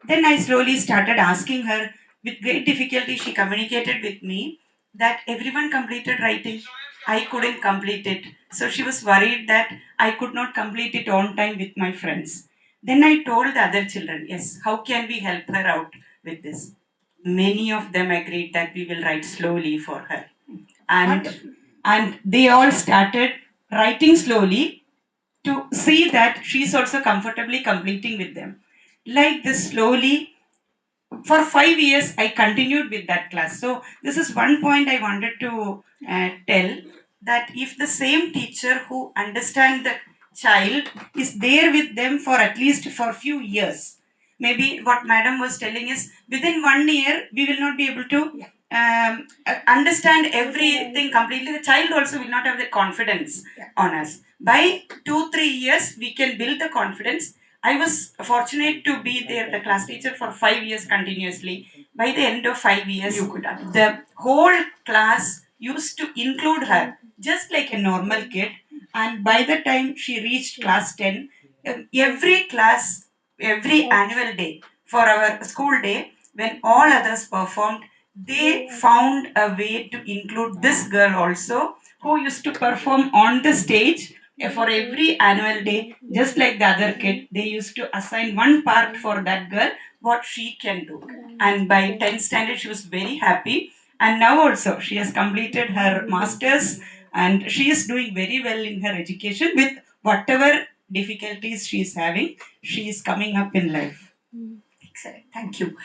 S9: Then I slowly started asking her. With great difficulty, she communicated with me that everyone completed writing. I couldn't complete it. So she was worried that I could not complete it on time with my friends. Then I told the other children, yes, how can we help her out with this? Many of them agreed that we will write slowly for her. And they all started writing slowly to see that she's also comfortably completing with them. Like this, slowly, for 5 years I continued with that class. So this is one point I wanted to tell, that if the same teacher who understands the child is there with them for at least for few years, maybe what madam was telling is within 1 year we will not be able to understand everything completely. The child also will not have the confidence on us. By 2 3 years we can build the confidence. I was fortunate to be there, the class teacher, for 5 years continuously. By the end of 5 years, the whole class used to include her just like a normal kid. And by the time she reached class 10, every class, every annual day for our school day, when all others performed, they found a way to include this girl also, who used to perform on the stage for every annual day, just like the other kid. They used to assign one part for that girl, what she can do. And by 10th standard, she was very happy. And now also, she has completed her master's and she is doing very well in her education with whatever difficulties she is having. She is coming up in life.
S2: Excellent. Thank you.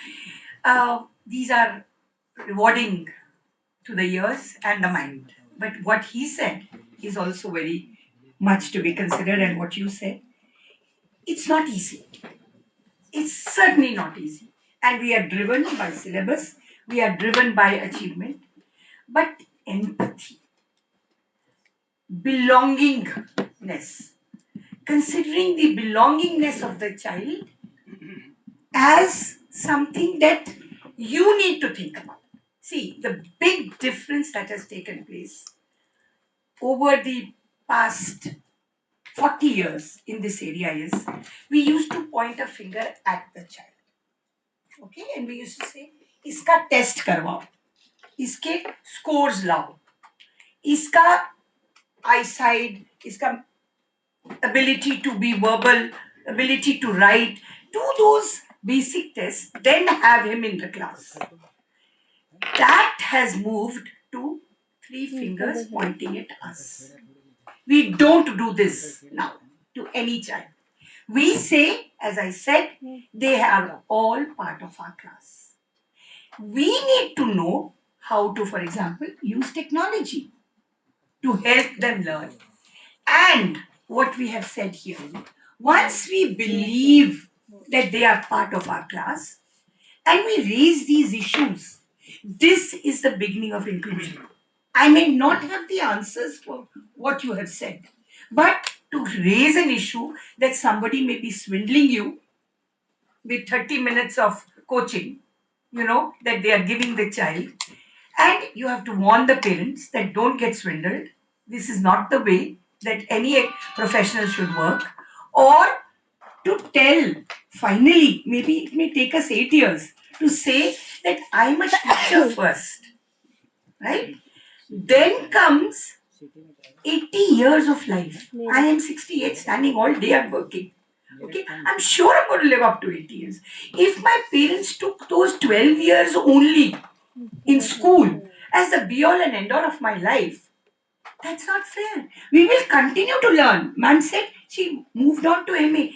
S2: These are rewarding to the ears and the mind. But what he said is also very much to be considered, and what you said, it's not easy. It's certainly not easy. And we are driven by syllabus, we are driven by achievement, but empathy, belongingness, considering the belongingness of the child as something that you need to think about. See, the big difference that has taken place over the past 40 years in this area is we used to point a finger at the child. Okay, and we used to say, इसका test करवाओ, इसके scores लाओ, इसका eyesight, इसका ability to be verbal, ability to write, do those basic tests, then have him in the class. That has moved to three fingers pointing at us. We don't do this now to any child. We say, as I said, they are all part of our class. We need to know how to, for example, use technology to help them learn. And what we have said here, once we believe that they are part of our class and we raise these issues, this is the beginning of inclusion. I may not have the answers for what you have said, but to raise an issue that somebody may be swindling you with 30 minutes of coaching, that they are giving the child, and you have to warn the parents that don't get swindled. This is not the way that any professional should work. Or to tell, finally, maybe it may take us 8 years to say that I'm a teacher first, right? Then comes 80 years of life. I am 68, standing all day, I'm working. Okay, I'm sure I'm going to live up to 80 years. If my parents took those 12 years only in school as the be all and end all of my life, that's not fair. We will continue to learn. Ma'am said she moved on to MA.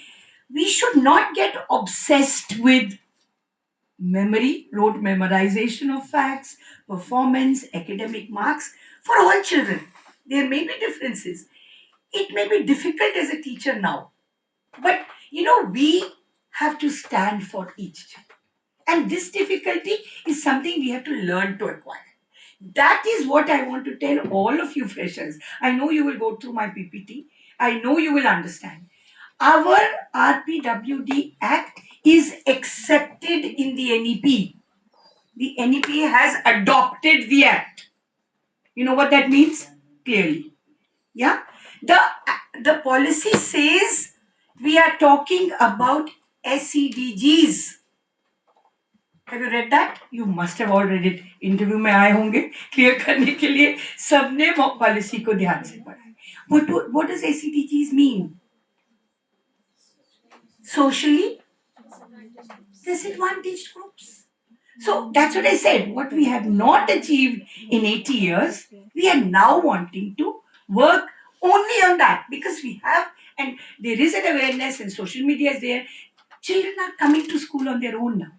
S2: We should not get obsessed with memory, rote memorization of facts, performance, academic marks for all children. There may be differences. It may be difficult as a teacher now, but we have to stand for each child. And this difficulty is something we have to learn to acquire. That is what I want to tell all of you freshers. I know you will go through my PPT. I know you will understand. Our RPWD Act is accepted in the NEP. The NEP has adopted the Act. You know what that means? Clearly. Yeah? The policy says we are talking about SEDGs. Have you read that? You must have all read it. Interview में आए होंगे clear करने के लिए सबने policy को ध्यान से पढ़ा है. What does SEDGs mean? Socially disadvantaged groups. So that's what I said. What we have not achieved in 80 years, we are now wanting to work only on that because we have, and there is an awareness and social media is there. Children are coming to school on their own now.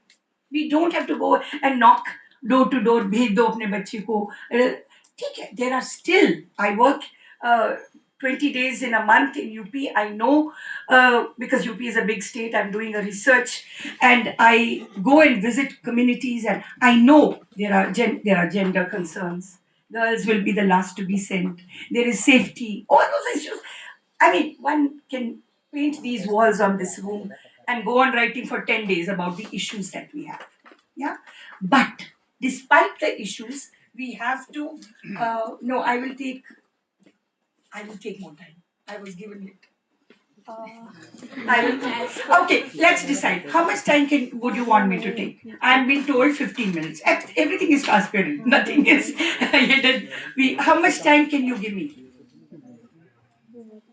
S2: We don't have to go and knock door to door. भेज दो अपने बच्चे को. ठीक है. There are still. I work 20 days in a month in UP. I know because UP is a big state. I'm doing a research and I go and visit communities and I know there are gender concerns. Girls will be the last to be sent. There is safety. All those issues. I mean, one can paint these walls on this room and go on writing for 10 days about the issues that we have. Yeah. But despite the issues, we have to. No, I will take more time. I was given it. I will. Okay, let's decide. How much time would you want me to take? I've been told 15 minutes. Everything is transparent. Nothing is hidden. How much time can you give me?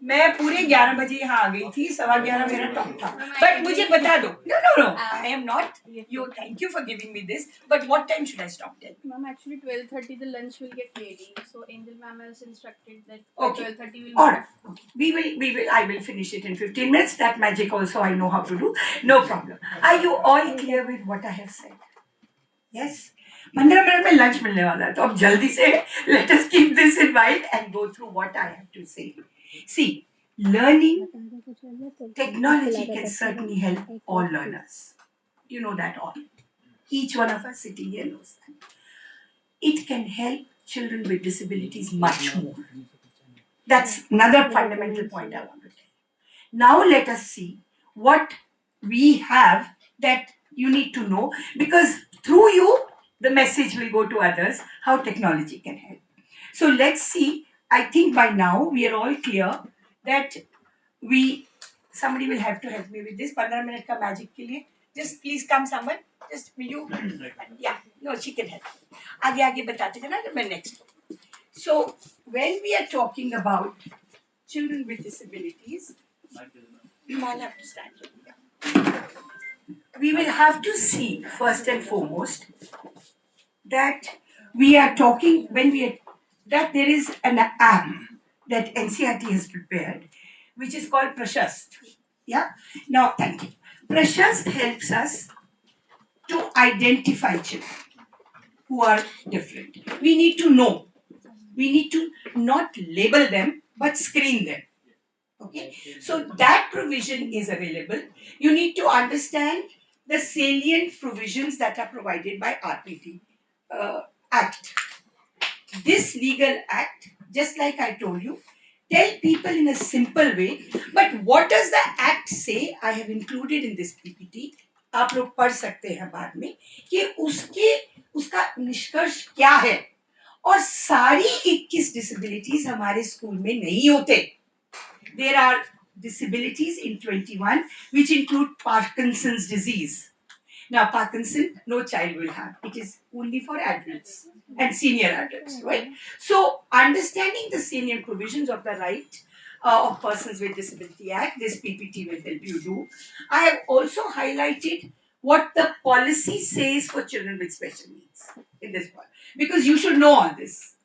S2: मैं पूरे 11 बजे यहाँ आ गई थी 11:15 मेरा top था but मुझे बता दो no I am not you thank you for giving me this but what time should I stop there
S3: Ma'am, actually 12:30 the lunch will get ready. So Angel ma'am has instructed that
S2: Okay.
S3: 12:30 will
S2: All right. Okay. I will finish it in 15 minutes. That magic also I know how to do. No problem. Are you all clear with what I have said? Yes. 15 minute में lunch मिलने वाला है तो अब जल्दी से let us keep this in mind and go through what I have to say. See, learning technology can certainly help all learners. You know that all. Each one of us sitting here knows that. It can help children with disabilities much more. That's another fundamental point I want to tell. Now let us see what we have that you need to know because through you the message will go to others how technology can help. So let's see. I think by now we are all clear that somebody will have to help me with this 15 minute ka magic ke liye. Just please come someone. Just will you? Yeah. No, she can help. आगे आगे बताते जाना मैं next. So when we are talking about children with disabilities, I'll have to stand here. We will have to see first and foremost that we are talking that there is an app that NCRT has prepared, which is called Prashast. Yeah. Now, thank you. Prashast helps us to identify children who are different. We need to know. We need to not label them, but screen them. Okay, so that provision is available. You need to understand the salient provisions that are provided by RPT Act. This legal act, just like I told you, tell people in a simple way. But what does the act say? I have included in this PPT. आप लोग पढ़ सकते हैं बाद में कि उसका निष्कर्ष क्या है और सारी 21 डिसेबिलिटीज हमारे स्कूल में नहीं होते. There are disabilities in 21 which include Parkinson's disease. Now, Parkinson, no child will have. It is only for adults and senior adults, right? So, understanding the salient provisions of the right of Persons with Disability Act, this PPT will help you do. I have also highlighted what the policy says for children with special needs in this one, because you should know all this.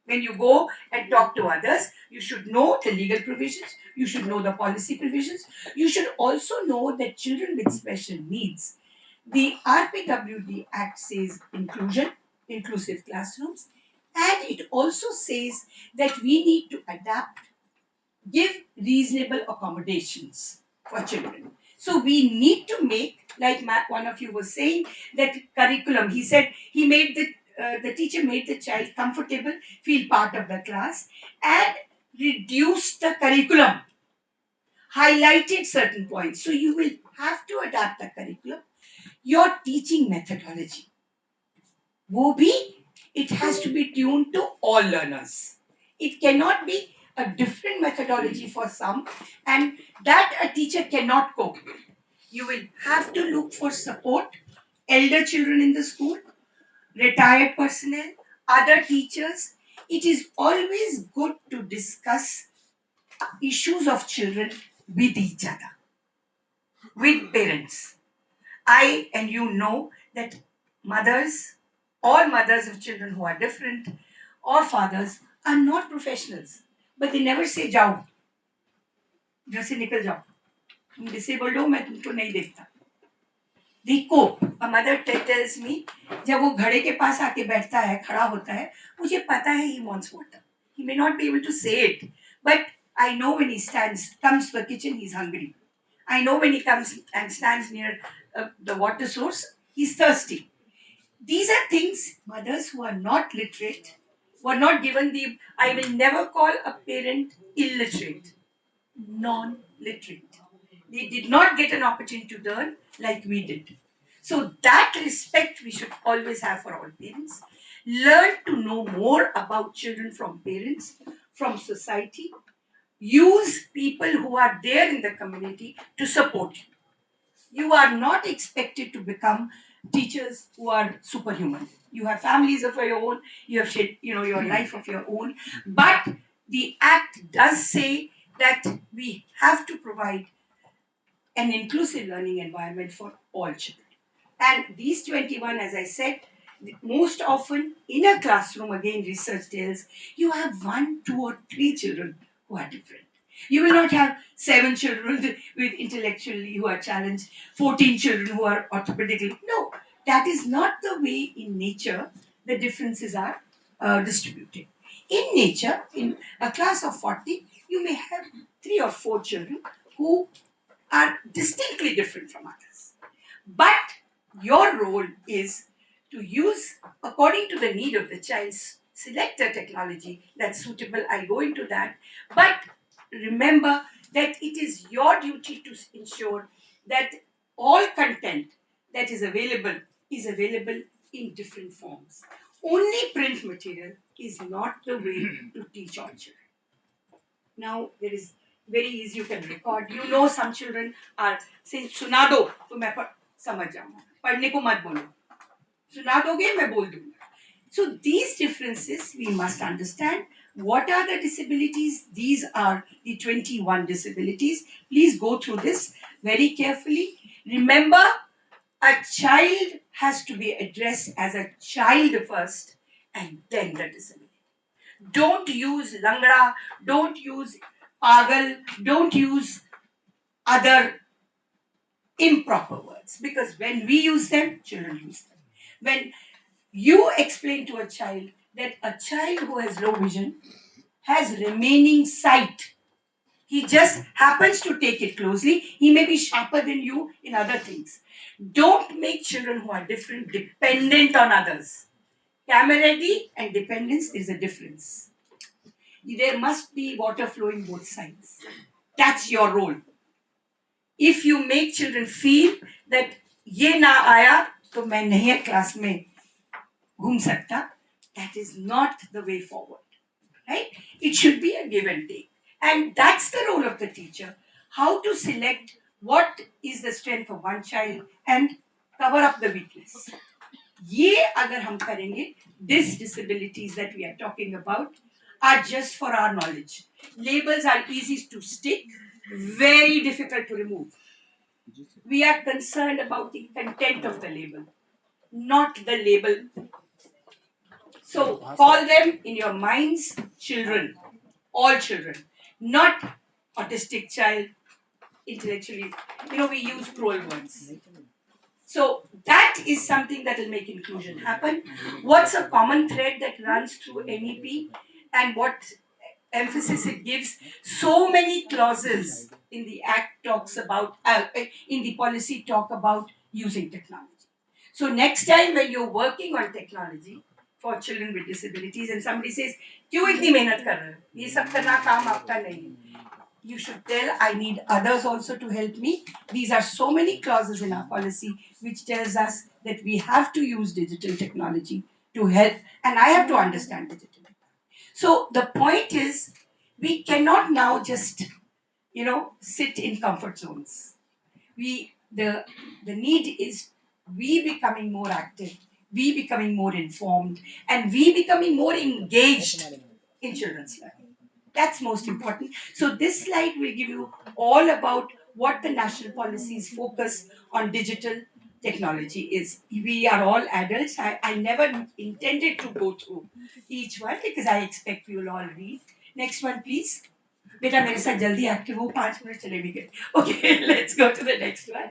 S2: When you go and talk to others, you should know the legal provisions, you should know the policy provisions, you should also know that children with special needs, the RPWD Act says inclusion, inclusive classrooms, and it also says that we need to adapt, give reasonable accommodations for children. So we need to make, like one of you was saying, that curriculum. He said he made the the teacher made the child comfortable, feel part of the class, and reduced the curriculum, highlighted certain points. So you will have to adapt the curriculum. Your teaching methodology, wo bhi, it has to be tuned to all learners. It cannot be a different methodology for some, and that a teacher cannot cope with. You will have to look for support, elder children in the school, retired personnel, other teachers. It is always good to discuss issues of children with each other, with parents. I and you know that mothers or mothers of children who are different or fathers are not professionals, but they never say जाओ, घर से निकल जाओ, तुम disabled हो, मैं तुमको नहीं देखता. They cope. A mother tells me, जब वो घड़े के पास आके बैठता है, खड़ा होता है, मुझे पता है he wants water. He may not be able to say it, but I know when he comes to the kitchen, he's hungry. I know when he comes and stands near the water source, he's thirsty. These are things mothers who are not literate, were not given the, I will never call a parent illiterate, non literate. They did not get an opportunity to learn like we did. So, that respect we should always have for all parents. Learn to know more about children from parents, from society. Use people who are there in the community to support you. You are not expected to become teachers who are superhuman. You have families of your own, you have your life of your own, but the act does say that we have to provide an inclusive learning environment for all children. And these 21, as I said, most often in a classroom, again, research tells you have one, two, or three children who are different. You will not have 7 children with intellectually who are challenged, 14 children who are orthopedically. No, that is not the way in nature the differences are distributed. In nature, in a class of 40, you may have 3 or 4 children who are distinctly different from others. But your role is to use, according to the need of the child, select a technology that's suitable. I'll go into that. But remember that it is your duty to ensure that all content that is available in different forms. Only print material is not the way to teach all children. Now there is very easy, you can record. You know some children are saying सुना दो तो मैं समझ जाऊंगा, पढ़ने को मत बोलो, सुना दोगे मैं बोल दूंगा. So these differences we must understand. What are the disabilities? These are the 21 disabilities. Please go through this very carefully. Remember, a child has to be addressed as a child first and then the disability. Don't use langda, don't use pagal, don't use other improper words, because when we use them, children use them. When you explain to a child that a child who has low vision has remaining sight, he just happens to take it closely, he may be sharper than you in other things. Don't make children who are different dependent on others. Camaraderie and dependence is a difference. There must be water flowing both sides. That's your role. If you make children feel that ये ना आया तो मैं नहीं class में घूम सकता, that is not the way forward. Right? It should be a give and take. And that's the role of the teacher. How to select what is the strength of one child and cover up the weakness. ये अगर हम करेंगे, these disabilities that we are talking about are just for our knowledge. Labels are easy to stick, very difficult to remove. We are concerned about the content of the label, not the label. So call them in your minds children, all children, not autistic child, intellectually. We use cruel words. So that is something that will make inclusion happen. What's a common thread that runs through MEP and what emphasis it gives? So many clauses in the act talks about, in the policy talk about using technology. So next time when you're working on technology, for children with disabilities, and somebody says, "क्यों इतनी मेहनत कर रहे हो? ये सब करना काम आपका नहीं है." You should tell, "I need others also to help me." These are so many clauses in our policy which tells us that we have to use digital technology to help, and I have to understand digital. So the point is, we cannot now just, sit in comfort zones. We the the need is we becoming more active, we becoming more informed, and we becoming more engaged in children's learning. That's most important. So this slide will give you all about what the national policy's focus on digital technology is. We are all adults. I never intended to go through each one because I expect you will all read. Next one, please. बेटा मेरे साथ जल्दी active हो, 5 minute चले भी गए. Okay, let's go to the next one.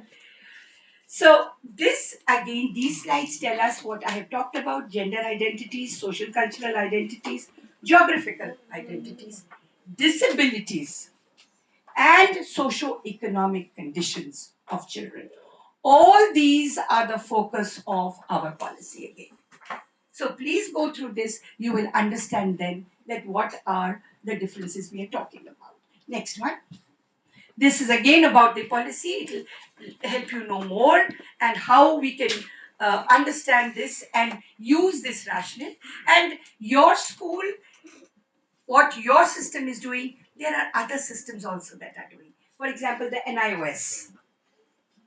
S2: So this again, these slides tell us what I have talked about: gender identities, social cultural identities, geographical identities, disabilities, and socio-economic conditions of children. All these are the focus of our policy again. So please go through this. You will understand then that what are the differences we are talking about. Next one. This is again about the policy. It will help you know more and how we can understand this and use this rationale. And your school, what your system is doing, there are other systems also that are doing. For example, the NIOS.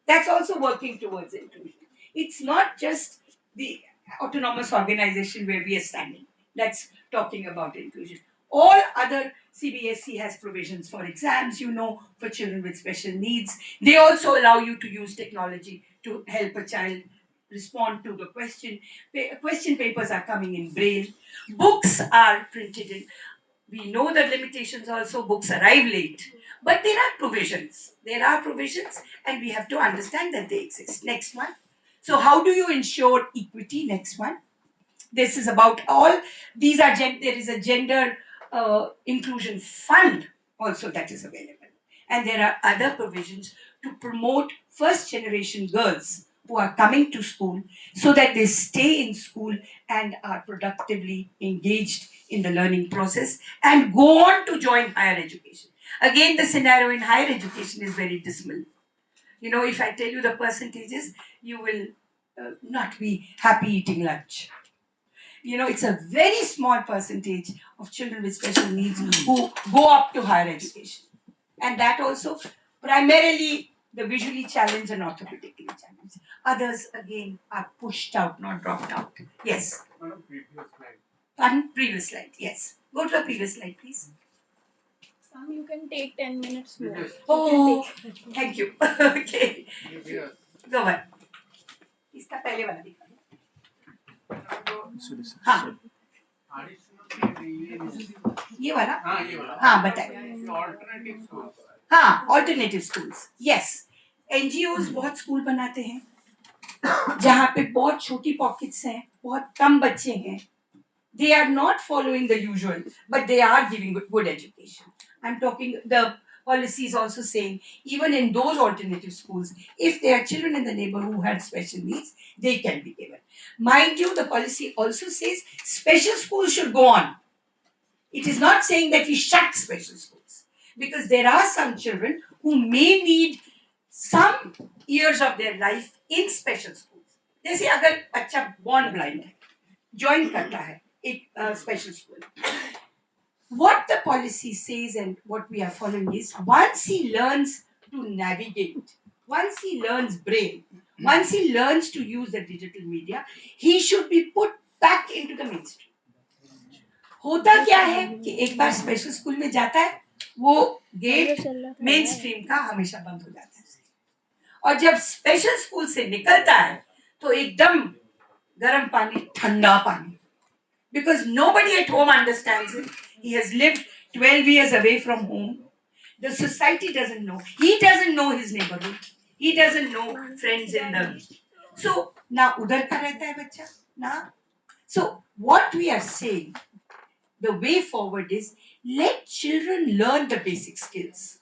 S2: That's also working towards inclusion. It's not just the autonomous organization where we are standing that's talking about inclusion. All other CBSE has provisions for exams, for children with special needs. They also allow you to use technology to help a child respond to the question. Question papers are coming in braille. Books are printed in. We know the limitations also, books arrive late. But there are provisions. There are provisions, and we have to understand that they exist. Next one. So, how do you ensure equity? Next one. This is about all. These are there is a gender inclusion fund also that is available, and there are other provisions to promote first generation girls who are coming to school so that they stay in school and are productively engaged in the learning process and go on to join higher education. Again, the scenario in higher education is very dismal. If I tell you the percentages, you will not be happy eating lunch. It's a very small percentage of children with special needs who go up to higher education. And that also primarily the visually challenged and orthopedically challenged. Others again are pushed out, not dropped out. Yes. Previous slide. Yes. Go to the previous slide, please.
S3: You can take 10 minutes more.
S2: Oh, thank you. Okay. Go on. इसका पहले वाला दिखा. हाँ. ये वाला. हाँ बताइए. हाँ, ऑल्टरनेटिव स्कूल्स. यस. एनजीओज बहुत स्कूल बनाते हैं जहाँ पे बहुत छोटी पॉकेट्स हैं, बहुत कम बच्चे हैं. They are not following the usual, but they are giving good education. I'm talking, the policy is also saying, even in those alternative schools, if there are children in the neighborhood who had special needs, they can be given. Mind you, the policy also says special schools should go on. It is not saying that we shut special schools, because there are some children who may need some years of their life in special schools. जैसे अगर बच्चा born blind है, join करता है एक special school. What the policy says and what we are following is, once he learns to navigate, once he learns braille, once he learns to use the digital media, he should be put back into the mainstream. होता क्या है कि एक बार special school में जाता है, वो gate main stream का हमेशा बंद हो जाता है. और जब स्पेशल स्कूल से निकलता है तो एकदम गर्म पानी, ठंडा पानी. Because nobody at home understands him. He has lived 12 years away from home. The society doesn't know. He doesn't know his neighborhood. He doesn't know friends in the. So, now udhar ka rehta hai bachcha? Na? So, what we are saying, the way forward is, let children learn the basic skills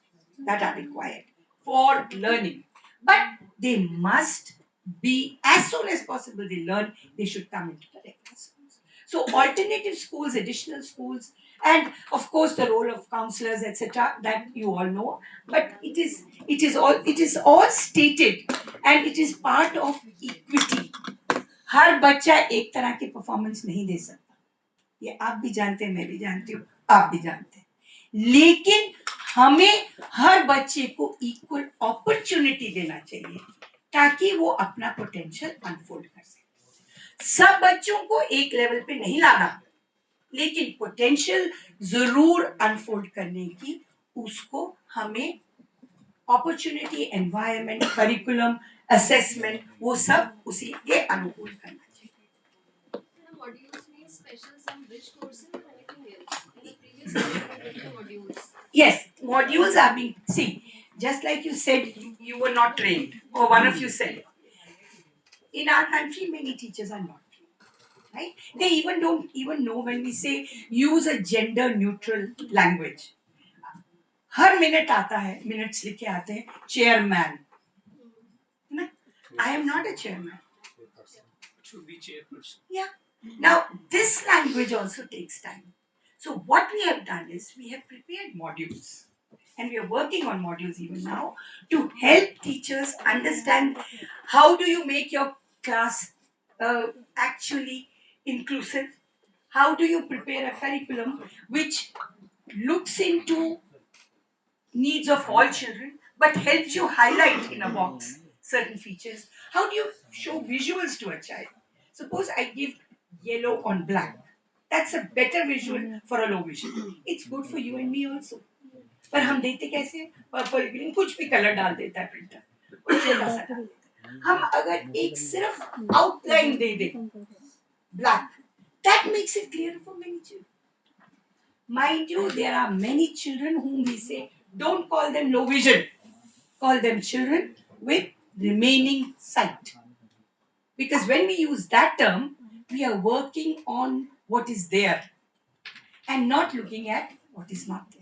S2: that are required for learning. But they must be, as soon as possible they learn, they should come into the regular schools. So alternative schools, additional schools, and of course the role of counselors, etc. That you all know. But it is all stated, and it is part of equity. हर बच्चा एक तरह के performance नहीं दे सकता, ये आप भी जानते हैं, मैं भी जानती हूँ, आप भी जानते हैं, लेकिन हमें हर बच्चे को इक्वल अपॉर्चुनिटी देना चाहिए ताकि वो अपना पोटेंशियल अनफोल्ड कर सके। सब बच्चों को एक लेवल पे नहीं लाना, लेकिन पोटेंशियल जरूर अनफोल्ड करने की उसको हमें अपॉर्चुनिटी, एनवायरनमेंट, करिकुलम, असेसमेंट, वो सब उसी के अनुकूल करना चाहिए।
S3: The modules mean special some rich courses or anything else. In the previous year, you were getting modules.
S2: Yes, modules are being, see, just like you said, you were not trained, or one of you said. In our country, many teachers are not trained, right? They even don't even know when we say use a gender neutral language. Her minute आता है, minutes लिखे आते हैं chairman, है ना? I am not a chairman.
S5: To be chairperson.
S2: Yeah. Now this language also takes time. So what we have done is we have prepared modules, and we are working on modules even now to help teachers understand how do you make your class actually inclusive. How do you prepare a curriculum which looks into needs of all children but helps you highlight in a box certain features? How do you show visuals to a child? Suppose I give yellow on black. That's a better visual for a low vision. It's good for you and me also. पर हम देते कैसे हैं? Purple green कुछ भी colour डाल देता है प्रिंटर, और छोटा सा डाल देता है। हम अगर एक सिर्फ outline they they black, that makes it clear for many children. Mind you, there are many children whom we say don't call them low vision, call them children with remaining sight, because when we use that term we are working on what is there and not looking at what is not there.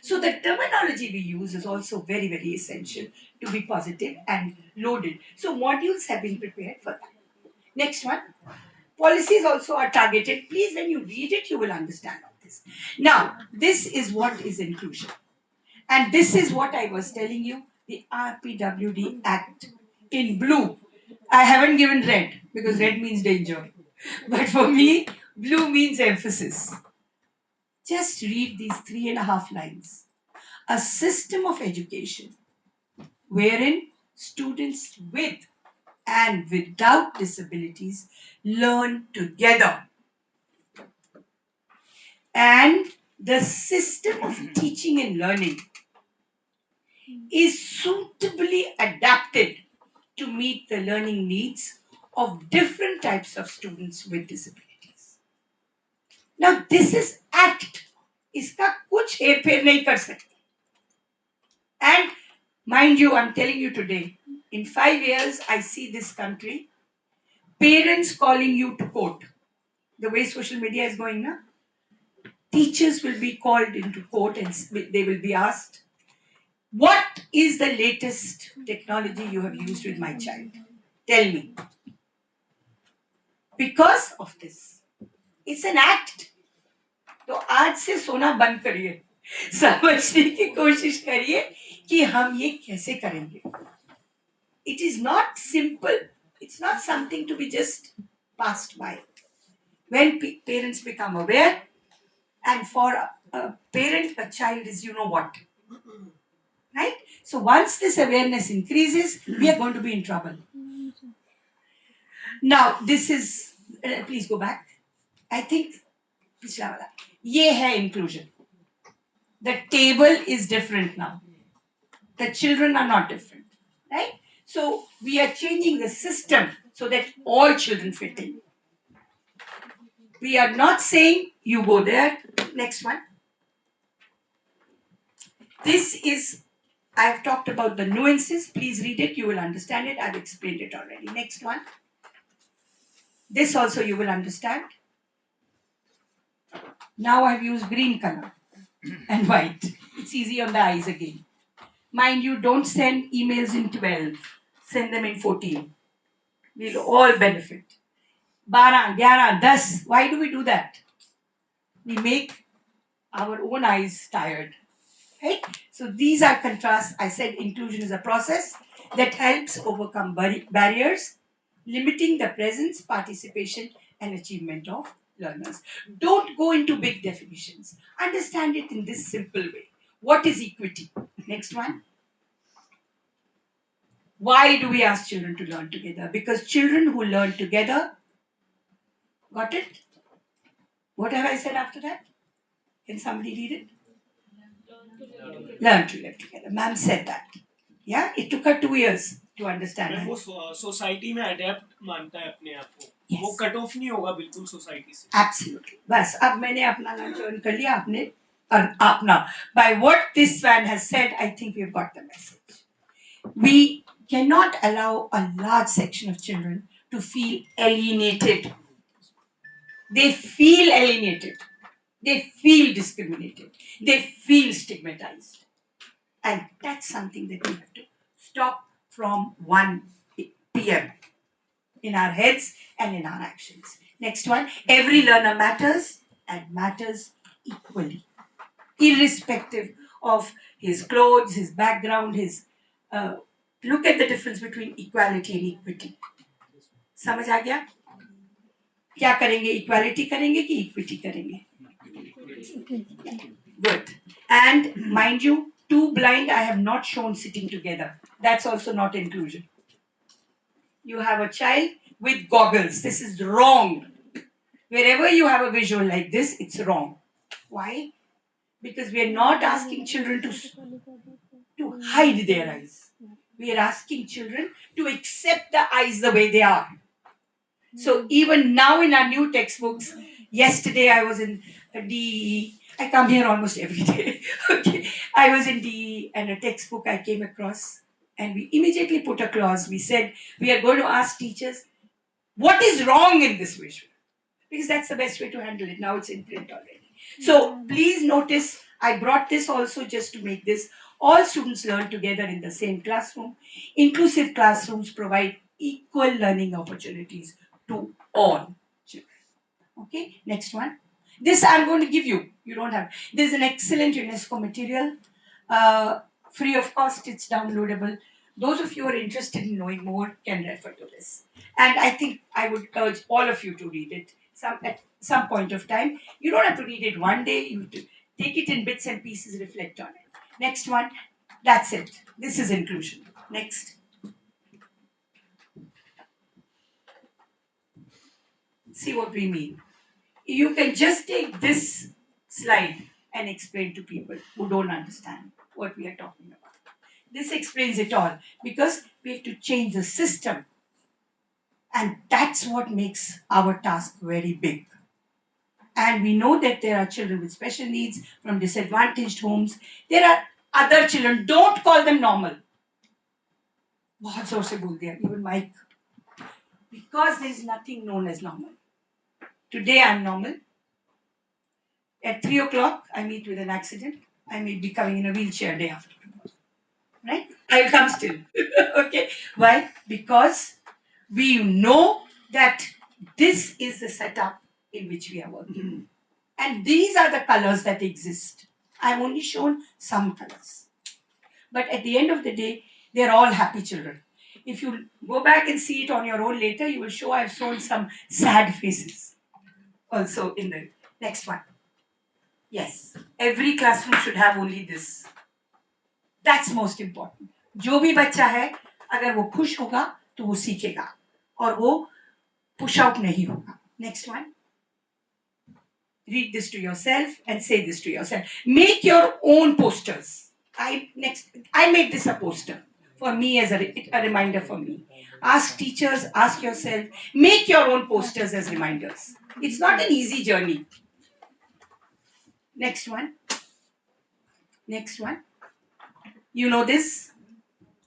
S2: So the terminology we use is also very, very essential to be positive and loaded. So modules have been prepared for that. Next one. Policies also are targeted. Please, when you read it, you will understand all this. Now, this is what is inclusion. And this is what I was telling you, the RPWD Act in blue. I haven't given red because red means danger. But for me, blue means emphasis. Just read these 3.5 lines. A system of education wherein students with and without disabilities learn together. And the system of teaching and learning is suitably adapted to meet the learning needs of different types of students with disabilities. Now this is act. इसका कुछ हेरफेर नहीं कर सकते. And mind you, I'm telling you today, in 5 years, I see this country, parents calling you to court. The way social media is going now, teachers will be called into court and they will be asked, what is the latest technology you have used with my child? Tell me. Because of this. It's an act. तो आज से सोना बंद करिए, समझने की कोशिश करिए कि हम ये कैसे करेंगे. It is not simple. It's not something to be just passed by. When parents become aware, and for a parent, a child is you know what. Right? So once this awareness increases, we are going to be in trouble. Now, this is, please go back. I think, ये है inclusion. The table is different now. The children are not different. Right? So we are changing the system so that all children fit in. We are not saying you go there. Next one. This is, I have talked about the nuances. Please read it. You will understand it. I've explained it already. Next one. This also you will understand. Now I've used green color and white. It's easy on the eyes again. Mind you, don't send emails in 12. Send them in 14. We'll all benefit. 12, 11, 10. Why do we do that? We make our own eyes tired. Right? So these are contrasts. I said inclusion is a process that helps overcome barriers, limiting the presence, participation, and achievement of learners. Don't go into big definitions. Understand it in this simple way. What is equity? Next one. Why do we ask children to learn together? Because children who learn together, got it? What have I said after that? Can somebody read it? Learn to live together. Ma'am said that. Yeah, it took her 2 years to understand.
S5: वो society में adapt मानता है अपने आप को,
S2: Yes.
S5: वो cut off नहीं होगा बिल्कुल सोसाइटी से.
S2: Absolutely. बस अब मैंने अपना लंच अर्न कर लिया, आपने अपना. By what this man has said, I think we've got the message. We cannot allow a large section of children to feel alienated. They feel alienated. They feel discriminated. They feel stigmatized. And that's something that we have to stop from 1 p.m. in our heads and in our actions. Next one, every learner matters and matters equally, irrespective of his clothes, his background, his. Look at the difference between equality and equity. समझ आ गया? क्या करेंगे? Equality करेंगे कि equity करेंगे? Good. And mind you, two blind I have not shown sitting together. That's also not inclusion. You have a child with goggles. This is wrong. Wherever you have a visual like this, it's wrong. Why? Because we are not asking children to hide their eyes. We are asking children to accept the eyes the way they are. So even now in our new textbooks, yesterday I was in DE. I come here almost every day. Okay, I was in DE and a textbook I came across, and we immediately put a clause. We said we are going to ask teachers what is wrong in this visual, because that's the best way to handle it. Now it's in print already. So please notice I brought this also just to make this all students learn together in the same classroom. Inclusive classrooms provide equal learning opportunities to all children. Okay, next one. This I'm going to give you. You don't have. There's an excellent UNESCO material, free of cost. It's downloadable. Those of you who are interested in knowing more can refer to this. And I think I would urge all of you to read it at some point of time. You don't have to read it one day. You have to take it in bits and pieces, reflect on it. Next one. That's it. This is inclusion. Next. See what we mean. You can just take this slide and explain to people who don't understand what we are talking about. This explains it all because we have to change the system, and that's what makes our task very big. And we know that there are children with special needs from disadvantaged homes. There are other children, don't call them normal. बहुत जोर से बोल दिया, even Mike. Because there is nothing known as normal. Today I'm normal. At 3 o'clock, I meet with an accident. I may be coming in a wheelchair day after. Right? I'll come still. Okay. Why? Because we know that this is the setup in which we are working. And these are the colors that exist. I've only shown some colors. But at the end of the day, they're all happy children. If you go back and see it on your own later, you will show I've shown some sad faces also in the next one. Yes, every classroom should have only this. That's most important. जो भी बच्चा है, अगर वो खुश होगा, तो वो सीखेगा, और वो push out नहीं होगा. Next one. Read this to yourself and say this to yourself. Make your own posters. I made this a poster for me as a reminder for me. Ask teachers, ask yourself, make your own posters as reminders. It's not an easy journey. Next one. Next one. You know this?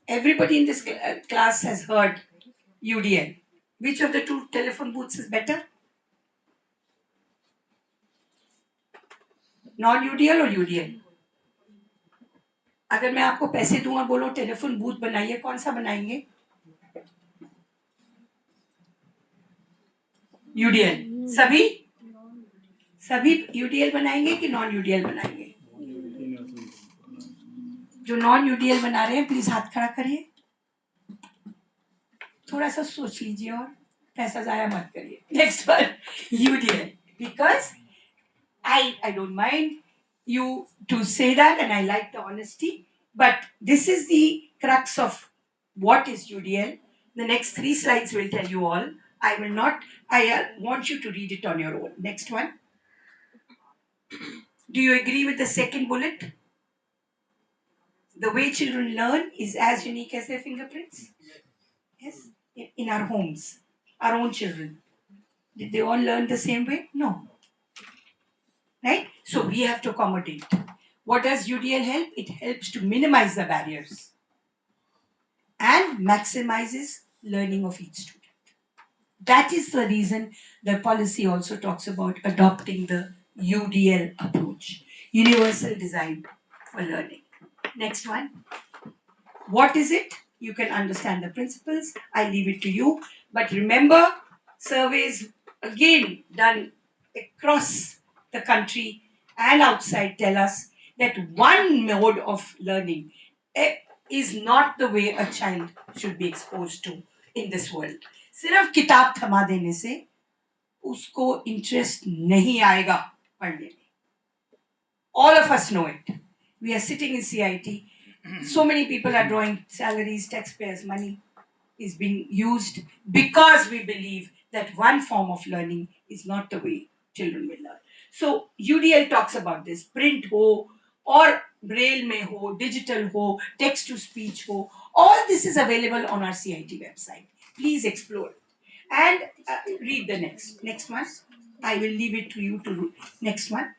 S2: Everybody in this class has heard UDL. Which of the two telephone booths is better? Non-UDL or UDL? अगर मैं आपको पैसे दूं और बोलो telephone booth बनाइए, कौन सा बनाएंगे? यूडीएल सभी सभी यूडीएल बनाएंगे कि नॉन यूडीएल बनाएंगे? जो नॉन यूडीएल बना रहे हैं प्लीज हाथ खड़ा करिए, थोड़ा सा सोच लीजिए और पैसा जाया मत करिए. Next one, UDL, because I don't mind you to say that, and I like the honesty, but this is the crux of what is UDL. The next 3 slides will tell you all. I will not, I want you to read it on your own. Next one. Do you agree with the second bullet? The way children learn is as unique as their fingerprints. Yes, in our homes, our own children. Did they all learn the same way? No. Right? So we have to accommodate. What does UDL help? It helps to minimize the barriers and maximizes learning of each student. That is the reason the policy also talks about adopting the UDL approach, universal design for learning. Next one. What is it? You can understand the principles. I leave it to you. But remember, surveys again done across the country and outside tell us that one mode of learning is not the way a child should be exposed to in this world. सिर्फ किताब थमा देने से उसको interest नहीं आएगा पढ़ने में. All of us know it. We are sitting in CIT. So many people are drawing salaries, taxpayers' money is being used because we believe that one form of learning is not the way children will learn. So UDL talks about this. Print ho or braille mein ho, digital ho, text to speech ho. All this is available on our CIT website. Please explore it. And read the next one. I will leave it to you to read. Next one.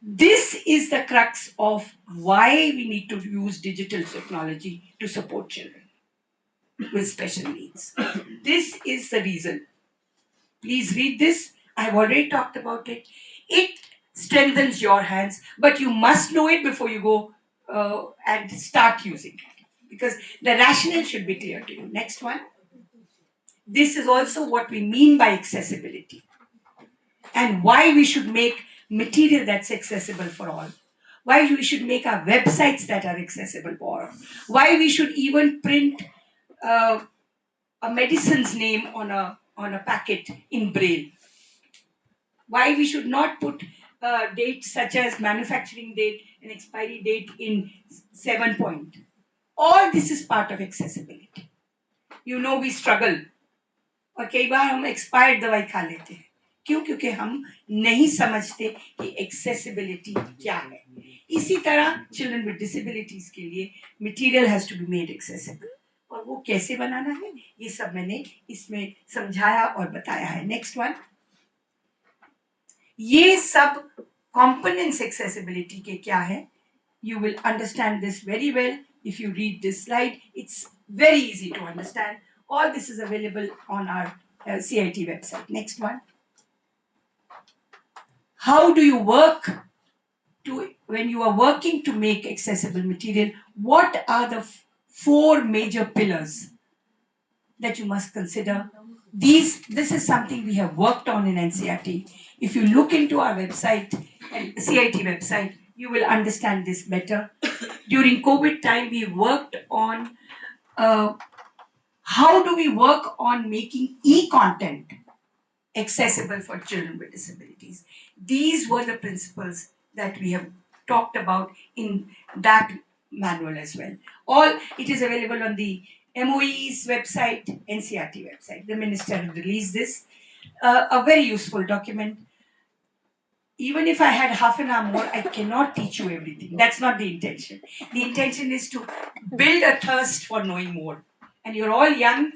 S2: This is the crux of why we need to use digital technology to support children with special needs. This is the reason. Please read this. I've already talked about it. It strengthens your hands, but you must know it before you go and start using it, because the rationale should be clear to you. Next one. This is also what we mean by accessibility and why we should make material that's accessible for all. Why we should make our websites that are accessible for all. Why we should even print a medicine's name on a packet in braille. Why we should not put dates such as manufacturing date and expiry date in 7 point. All this is part of accessibility. You know we struggle और कई बार हम expired दवाई खा लेते हैं. क्यों? क्योंकि हम नहीं समझते कि एक्सेसिबिलिटी क्या है. इसी तरह चिल्ड्रन विद डिसेबिलिटीज के लिए material has to be made accessible, और वो कैसे बनाना है ये सब मैंने इसमें समझाया और बताया है. Next one. ये सब कंपोनेंट्स एक्सेसिबिलिटी के क्या है? You will understand this very well if you read this slide. It's very easy to understand. All this is available on our CIT website. Next one. How do you work when you are working to make accessible material? What are the 4 major pillars that you must consider? This is something we have worked on in NCRT. If you look into our website and CIT website, you will understand this better. During COVID time, we worked on how do we work on making e-content accessible for children with disabilities. These were the principles that we have talked about in that manual as well. All it is available on the MOE's website, NCRT website. The minister released this, a very useful document. Even if I had half an hour more, I cannot teach you everything. That's not the intention. The intention is to build a thirst for knowing more. And you're all young,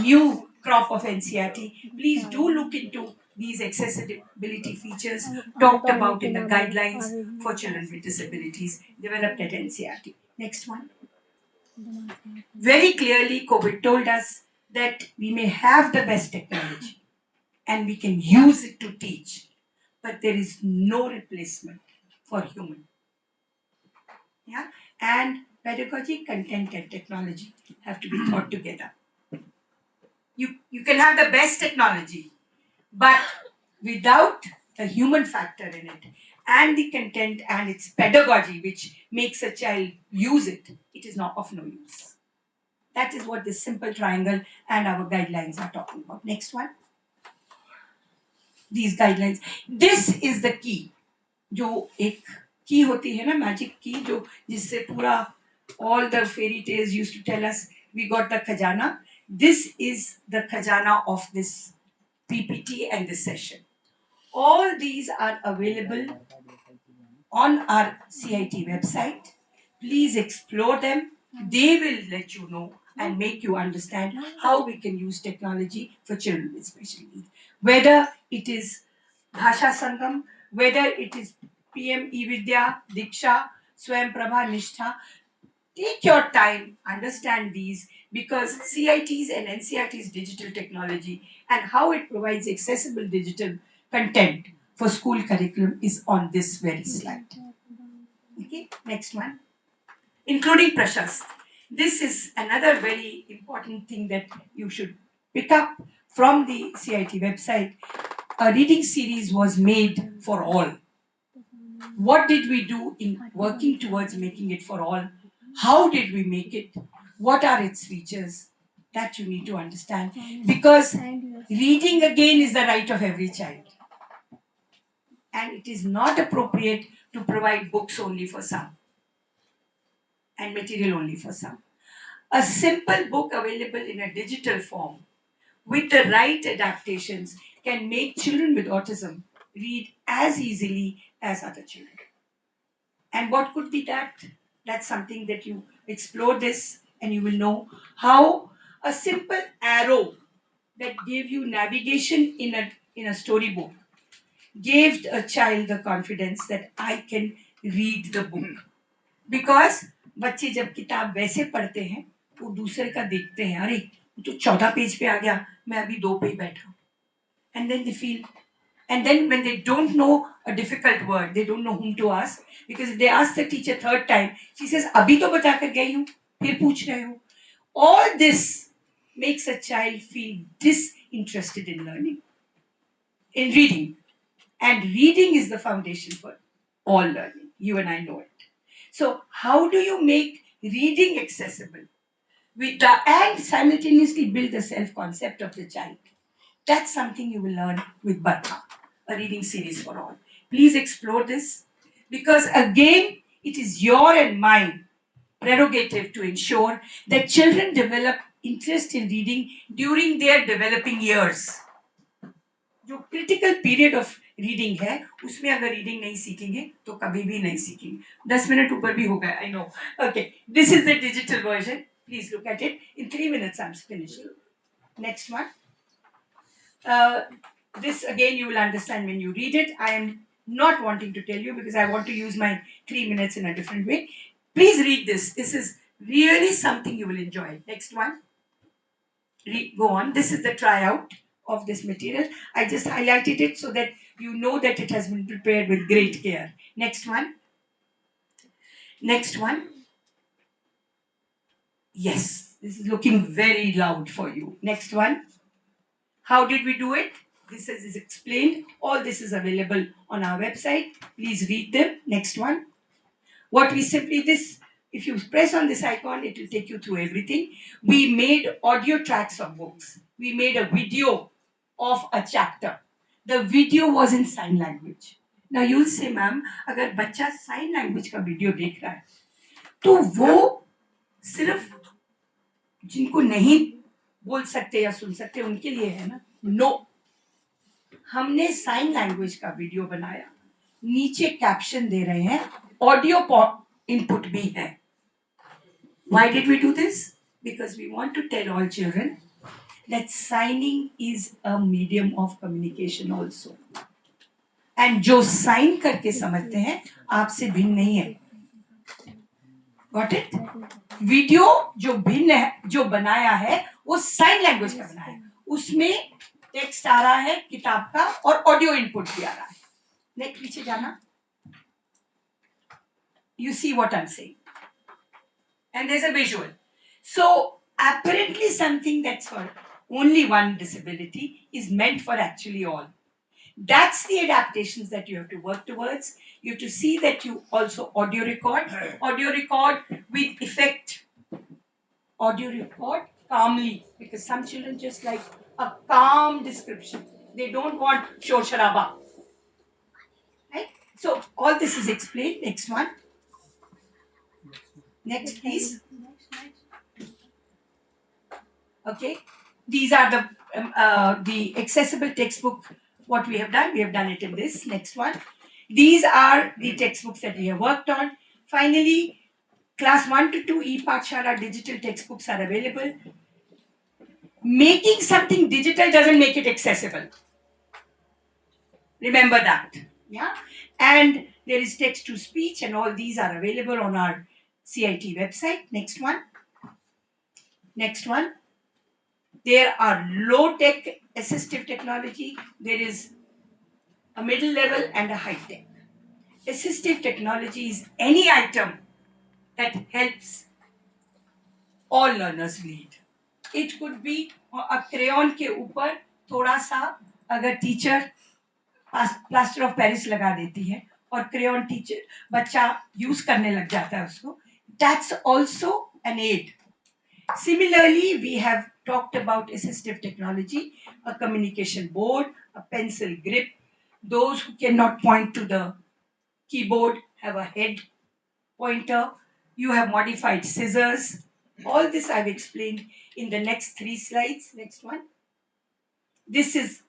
S2: new crop of NCRT. Please do look into these accessibility features talked about in the guidelines for children with disabilities developed at NCRT. Next one. Very clearly, COVID told us that we may have the best technology and we can use it to teach, but there is no replacement for human. Yeah, and pedagogy, content, and technology have to be thought together. You can have the best technology, but without the human factor in it and the content and its pedagogy, which makes a child use it, it is not of no use. That is what this simple triangle and our guidelines are talking about. Next one. These guidelines. This is the key. जो एक की होती है ना, magic की, जो जिससे पूरा all the fairy tales used to tell us we got the khajana. This is the khajana of this PPT and this session. All these are available on our CIT website. Please explore them. They will let you know and make you understand how we can use technology for children with special needs. Whether it is Bhasha Sangam, whether it is PM eVidya, Diksha, Swayam Prabha, Nishtha, take your time, understand these, because CIT's and NCRT's digital technology and how it provides accessible digital content for school curriculum is on this very slide. Okay, next one. Including Prashast. This is another very important thing that you should pick up from the CIT website. A reading series was made for all. What did we do in working towards making it for all? How did we make it? What are its features? That you need to understand. Because reading again is the right of every child. And it is not appropriate to provide books only for some and material only for some. A simple book available in a digital form with the right adaptations can make children with autism read as easily as other children. And what could be that? That's something that you explore this and you will know how a simple arrow that gave you navigation in a storybook gave a child the confidence that I can read the book. Because बच्चे जब किताब वैसे पढ़ते हैं वो दूसरे का देखते हैं, अरे तो 14 पेज पे आ गया, मैं अभी 2 पे ही बैठा. And then they feel. And then when they don't know a difficult word, they don't know whom to ask. Because if they ask the teacher third time, she says, अभी तो बता कर गई हूँ, फिर पूछ रहे हो. All this makes a child feel disinterested in learning, in reading. And reading is the foundation for all learning. You and I know it. So how do you make reading accessible and simultaneously build the self-concept of the child? That's something you will learn with Barkha, a reading series for all. Please explore this, because again, it is your and mine prerogative to ensure that children develop interest in reading during their developing years. जो critical period of reading है उसमें अगर reading नहीं सीखेंगे तो कभी भी नहीं सीखेंगे. 10 मिनट ऊपर भी हो गया, I know. Okay, this is the digital version. Please look at it. In 3 minutes I'm finished. Next one. This again you will understand when you read it. I am not wanting to tell you because I want to use my 3 minutes in a different way. Please read this. This is really something you will enjoy. Next one. Go on. This is the tryout of this material. I just highlighted it so that you know that it has been prepared with great care. Next one. Next one. Yes, this is looking very loud for you. Next one. How did we do it? This is explained. All this is available on our website. Please read them. Next one. What we simply this, if you press on this icon, it will take you through everything. We made audio tracks of books. We made a video of a chapter. The video was in sign language. Now you'll say, ma'am, अगर बच्चा sign language का video देख रहा है, तो वो सिर्फ जिनको नहीं बोल सकते या सुन सकते उनके लिए है ना? No. हमने साइन लैंग्वेज का वीडियो बनाया, नीचे कैप्शन दे रहे हैं, ऑडियो इनपुट भी है. Why did we do this? Because we want to tell all children that signing is a medium of communication also. And जो साइन करके समझते हैं आपसे भिन्न नहीं है. Got it? वीडियो जो भिन्न है, जो बनाया है वो साइन लैंग्वेज का बनाया है. उसमें टेक्स्ट आ रहा है किताब का और ऑडियो इनपुट भी आ रहा है. नेक्स्ट पीछे जाना. You see what I'm saying. And there's a visual. So apparently something that's for only one disability is meant for actually all. That's the adaptations that you have to work towards. You have to see that you also audio record with effect, audio record calmly, because some children just like a calm description. They don't want shor sharaba. Right? So all this is explained. Next one. Next, please. Okay. These are the accessible textbook. What we have done it in this. Next one. These are the textbooks that we have worked on. Finally, class 1 to 2 e-Pathshala digital textbooks are available. Making something digital doesn't make it accessible. Remember that. Yeah. And there is text to speech, and all these are available on our CIT website. Next one. Next one. There are low tech assistive technology. There is a middle level and a high tech. Assistive technology is any item that helps all learners lead. It could be a crayon के ऊपर थोड़ा सा अगर teacher plaster of Paris लगा देती है और crayon teacher बच्चा यूज करने लग जाता है उसको, that's also an aid. Similarly, we have talked about assistive technology, a communication board, a pencil grip. Those who cannot point to the keyboard have a head pointer. You have modified scissors. All this I've explained in the next 3 slides. Next one. This is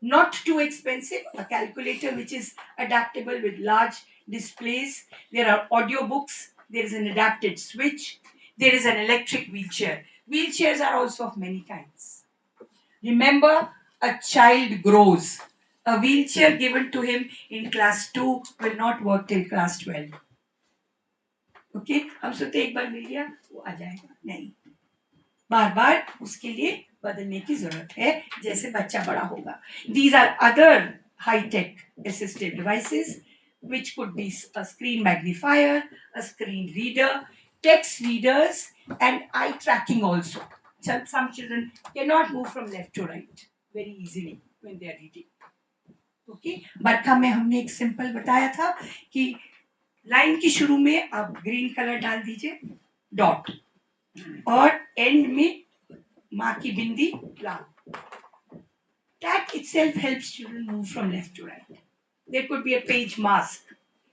S2: not too expensive, a calculator which is adaptable with large displays. There are audiobooks, there is an adapted switch, there is an electric wheelchair. Wheelchairs are also of many kinds. Remember, a child grows. A wheelchair given to him in class 2 will not work till class 12. Okay हम सोचते एक बार मिल गया वो आ जाएगा, नहीं, बार बार उसके लिए बदलने की जरूरत है जैसे बच्चा बड़ा होगा. These are other high-tech assistive devices which could be a screen magnifier, a screen reader, text readers, and eye tracking also. Some children cannot move from left to right very easily when they are reading. Okay, बरखा में हमने एक simple बताया था कि line की शुरू में आप ग्रीन कलर डाल दीजिए डॉट और एंड में माँ की बिंदी लाल. That itself helps children move from left to right. There could be a page mask.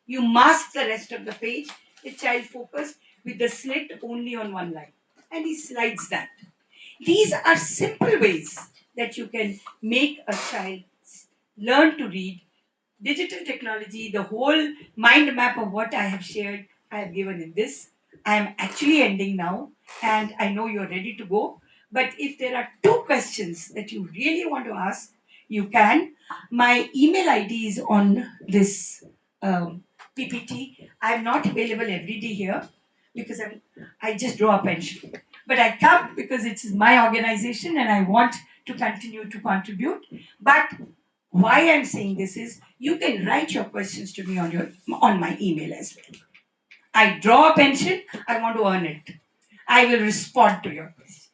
S2: You mask the rest of the page. The child focused with the slit only on one line, and he slides that. These are simple ways that you can make a child learn to read. Digital technology, the whole mind map of what I have shared, I have given in this. I am actually ending now, and I know you're ready to go. But if there are 2 questions that you really want to ask, you can. My email ID is on this PPT. I'm not available every day here because I just draw a pension. But I come because it's my organization and I want to continue to contribute. But why I'm saying this is you can write your questions to me on my email as well. I draw a pension, I want to earn it. I will respond to your questions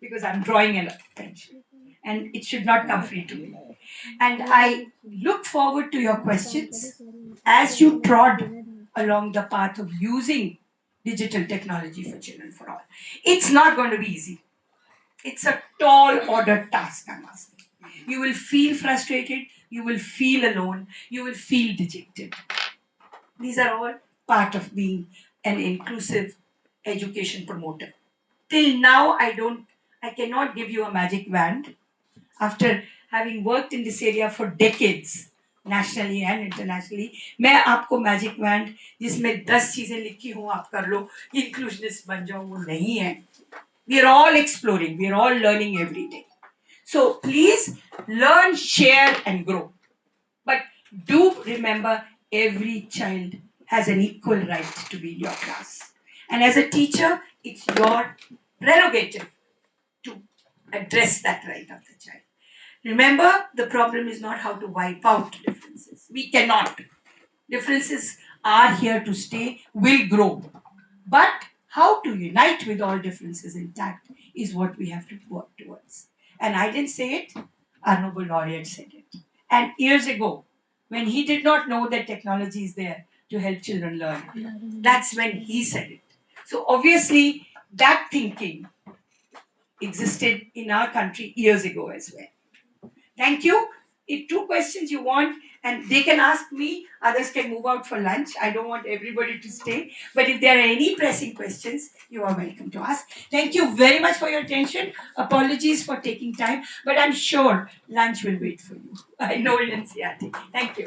S2: because I'm drawing a pension and it should not come free to me. And I look forward to your questions as you trod along the path of using digital technology for children for all. It's not going to be easy. It's a tall order task, I'm asking. You will feel frustrated, you will feel alone, you will feel dejected. These are all part of being an inclusive education promoter. Till now, I cannot give you a magic wand. After having worked in this area for decades, nationally and internationally, मैं आपको magic wand जिसमें 10 चीजें लिखी हूँ आप कर लो इंक्लूजनिस्ट बन जाओ वो नहीं है. We are all exploring, we are all learning every day. So please learn, share, and grow. But do remember every child has an equal right to be in your class. And as a teacher, it's your prerogative to address that right of the child. Remember, the problem is not how to wipe out differences. We cannot. Differences are here to stay, will grow. But how to unite with all differences intact is what we have to work towards. And I didn't say it, our Nobel laureate said it. And years ago, when he did not know that technology is there to help children learn, that's when he said it. So obviously, that thinking existed in our country years ago as well. Thank you. If two questions you want, and they can ask me, others can move out for lunch. I don't want everybody to stay. But if there are any pressing questions, you are welcome to ask. Thank you very much for your attention. Apologies for taking time, but I'm sure lunch will wait for you. I know in NCRT. Thank you.